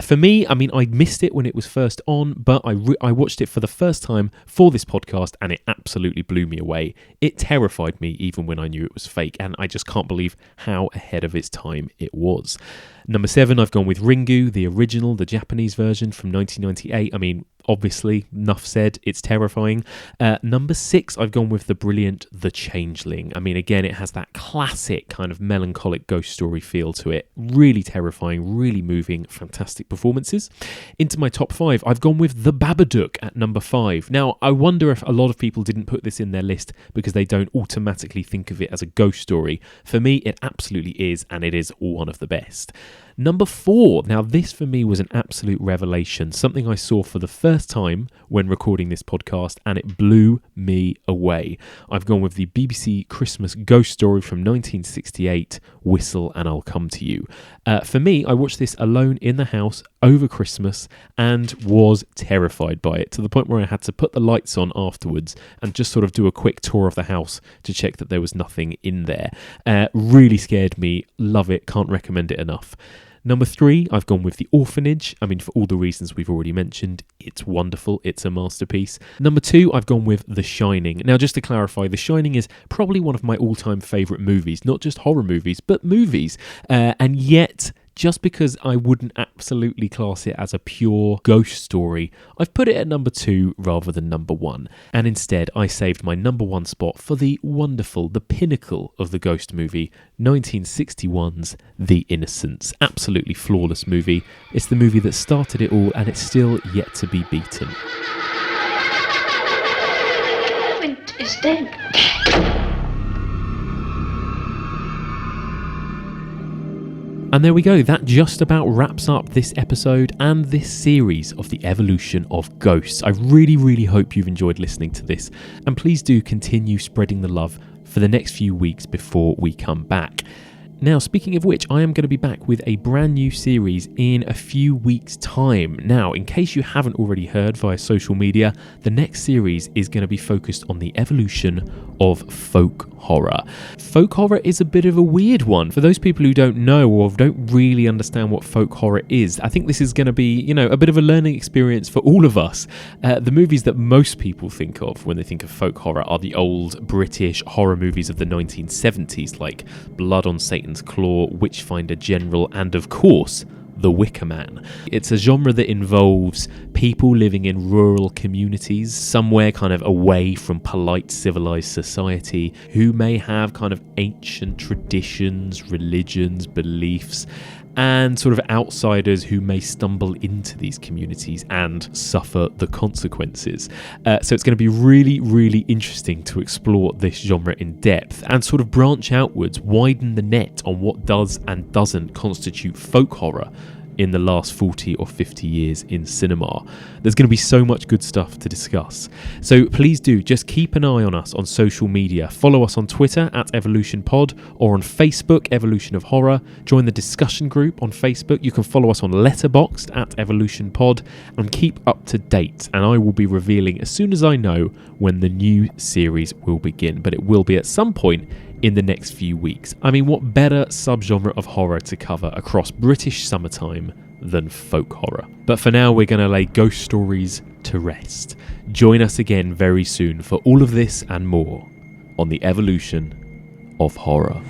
For me, I mean, I missed it when it was first on, but I watched it for the first time for this podcast, and it absolutely blew me away. It terrified me even when I knew it was fake, and I just can't believe how ahead of its time it was. Number 7, I've gone with Ringu, the original, the Japanese version from 1998. I mean, obviously, enough said, it's terrifying. Number 6, I've gone with the brilliant The Changeling. I mean, again, it has that classic kind of melancholic ghost story feel to it. Really terrifying, really moving, fantastic performances. Into my top 5, I've gone with The Babadook at number 5. Now, I wonder if a lot of people didn't put this in their list because they don't automatically think of it as a ghost story. For me, it absolutely is, and it is one of the best. Number 4, now this for me was an absolute revelation, something I saw for the first time when recording this podcast, and it blew me away. I've gone with the BBC Christmas ghost story from 1968, Whistle and I'll Come to You. For me, I watched this alone in the house over Christmas and was terrified by it, to the point where I had to put the lights on afterwards and just sort of do a quick tour of the house to check that there was nothing in there. Really scared me, love it, can't recommend it enough. Number 3, I've gone with The Orphanage. I mean, for all the reasons we've already mentioned, it's wonderful. It's a masterpiece. Number 2, I've gone with The Shining. Now, just to clarify, The Shining is probably one of my all-time favourite movies. Not just horror movies, but movies. And yet, just because I wouldn't absolutely class it as a pure ghost story, I've put it at number 2 rather than number 1. And instead, I saved my number 1 spot for the wonderful, the pinnacle of the ghost movie, 1961's The Innocents. Absolutely flawless movie. It's the movie that started it all, and it's still yet to be beaten. Quint is dead. And there we go, that just about wraps up this episode and this series of the evolution of ghosts. I really, really hope you've enjoyed listening to this, and please do continue spreading the love for the next few weeks before we come back. Now, speaking of which, I am going to be back with a brand new series in a few weeks' time. Now, in case you haven't already heard via social media, the next series is going to be focused on the evolution of folk horror. Folk horror is a bit of a weird one. For those people who don't know or don't really understand what folk horror is, I think this is going to be, a bit of a learning experience for all of us. The movies that most people think of when they think of folk horror are the old British horror movies of the 1970s, like Blood on Satan's Claw, Witchfinder General, and of course, The Wicker Man. It's a genre that involves people living in rural communities, somewhere kind of away from polite civilized society, who may have kind of ancient traditions, religions, beliefs, and sort of outsiders who may stumble into these communities and suffer the consequences. So it's going to be really, really interesting to explore this genre in depth and sort of branch outwards, widen the net on what does and doesn't constitute folk horror in the last 40 or 50 years in cinema. There's going to be so much good stuff to discuss. So please do just keep an eye on us on social media. Follow us on Twitter at EvolutionPod or on Facebook, Evolution of Horror. Join the discussion group on Facebook. You can follow us on Letterboxd at EvolutionPod and keep up to date. And I will be revealing as soon as I know when the new series will begin. But it will be at some point in the next few weeks. I mean, what better subgenre of horror to cover across British summertime than folk horror? But for now, we're going to lay ghost stories to rest. Join us again very soon for all of this and more on the evolution of horror.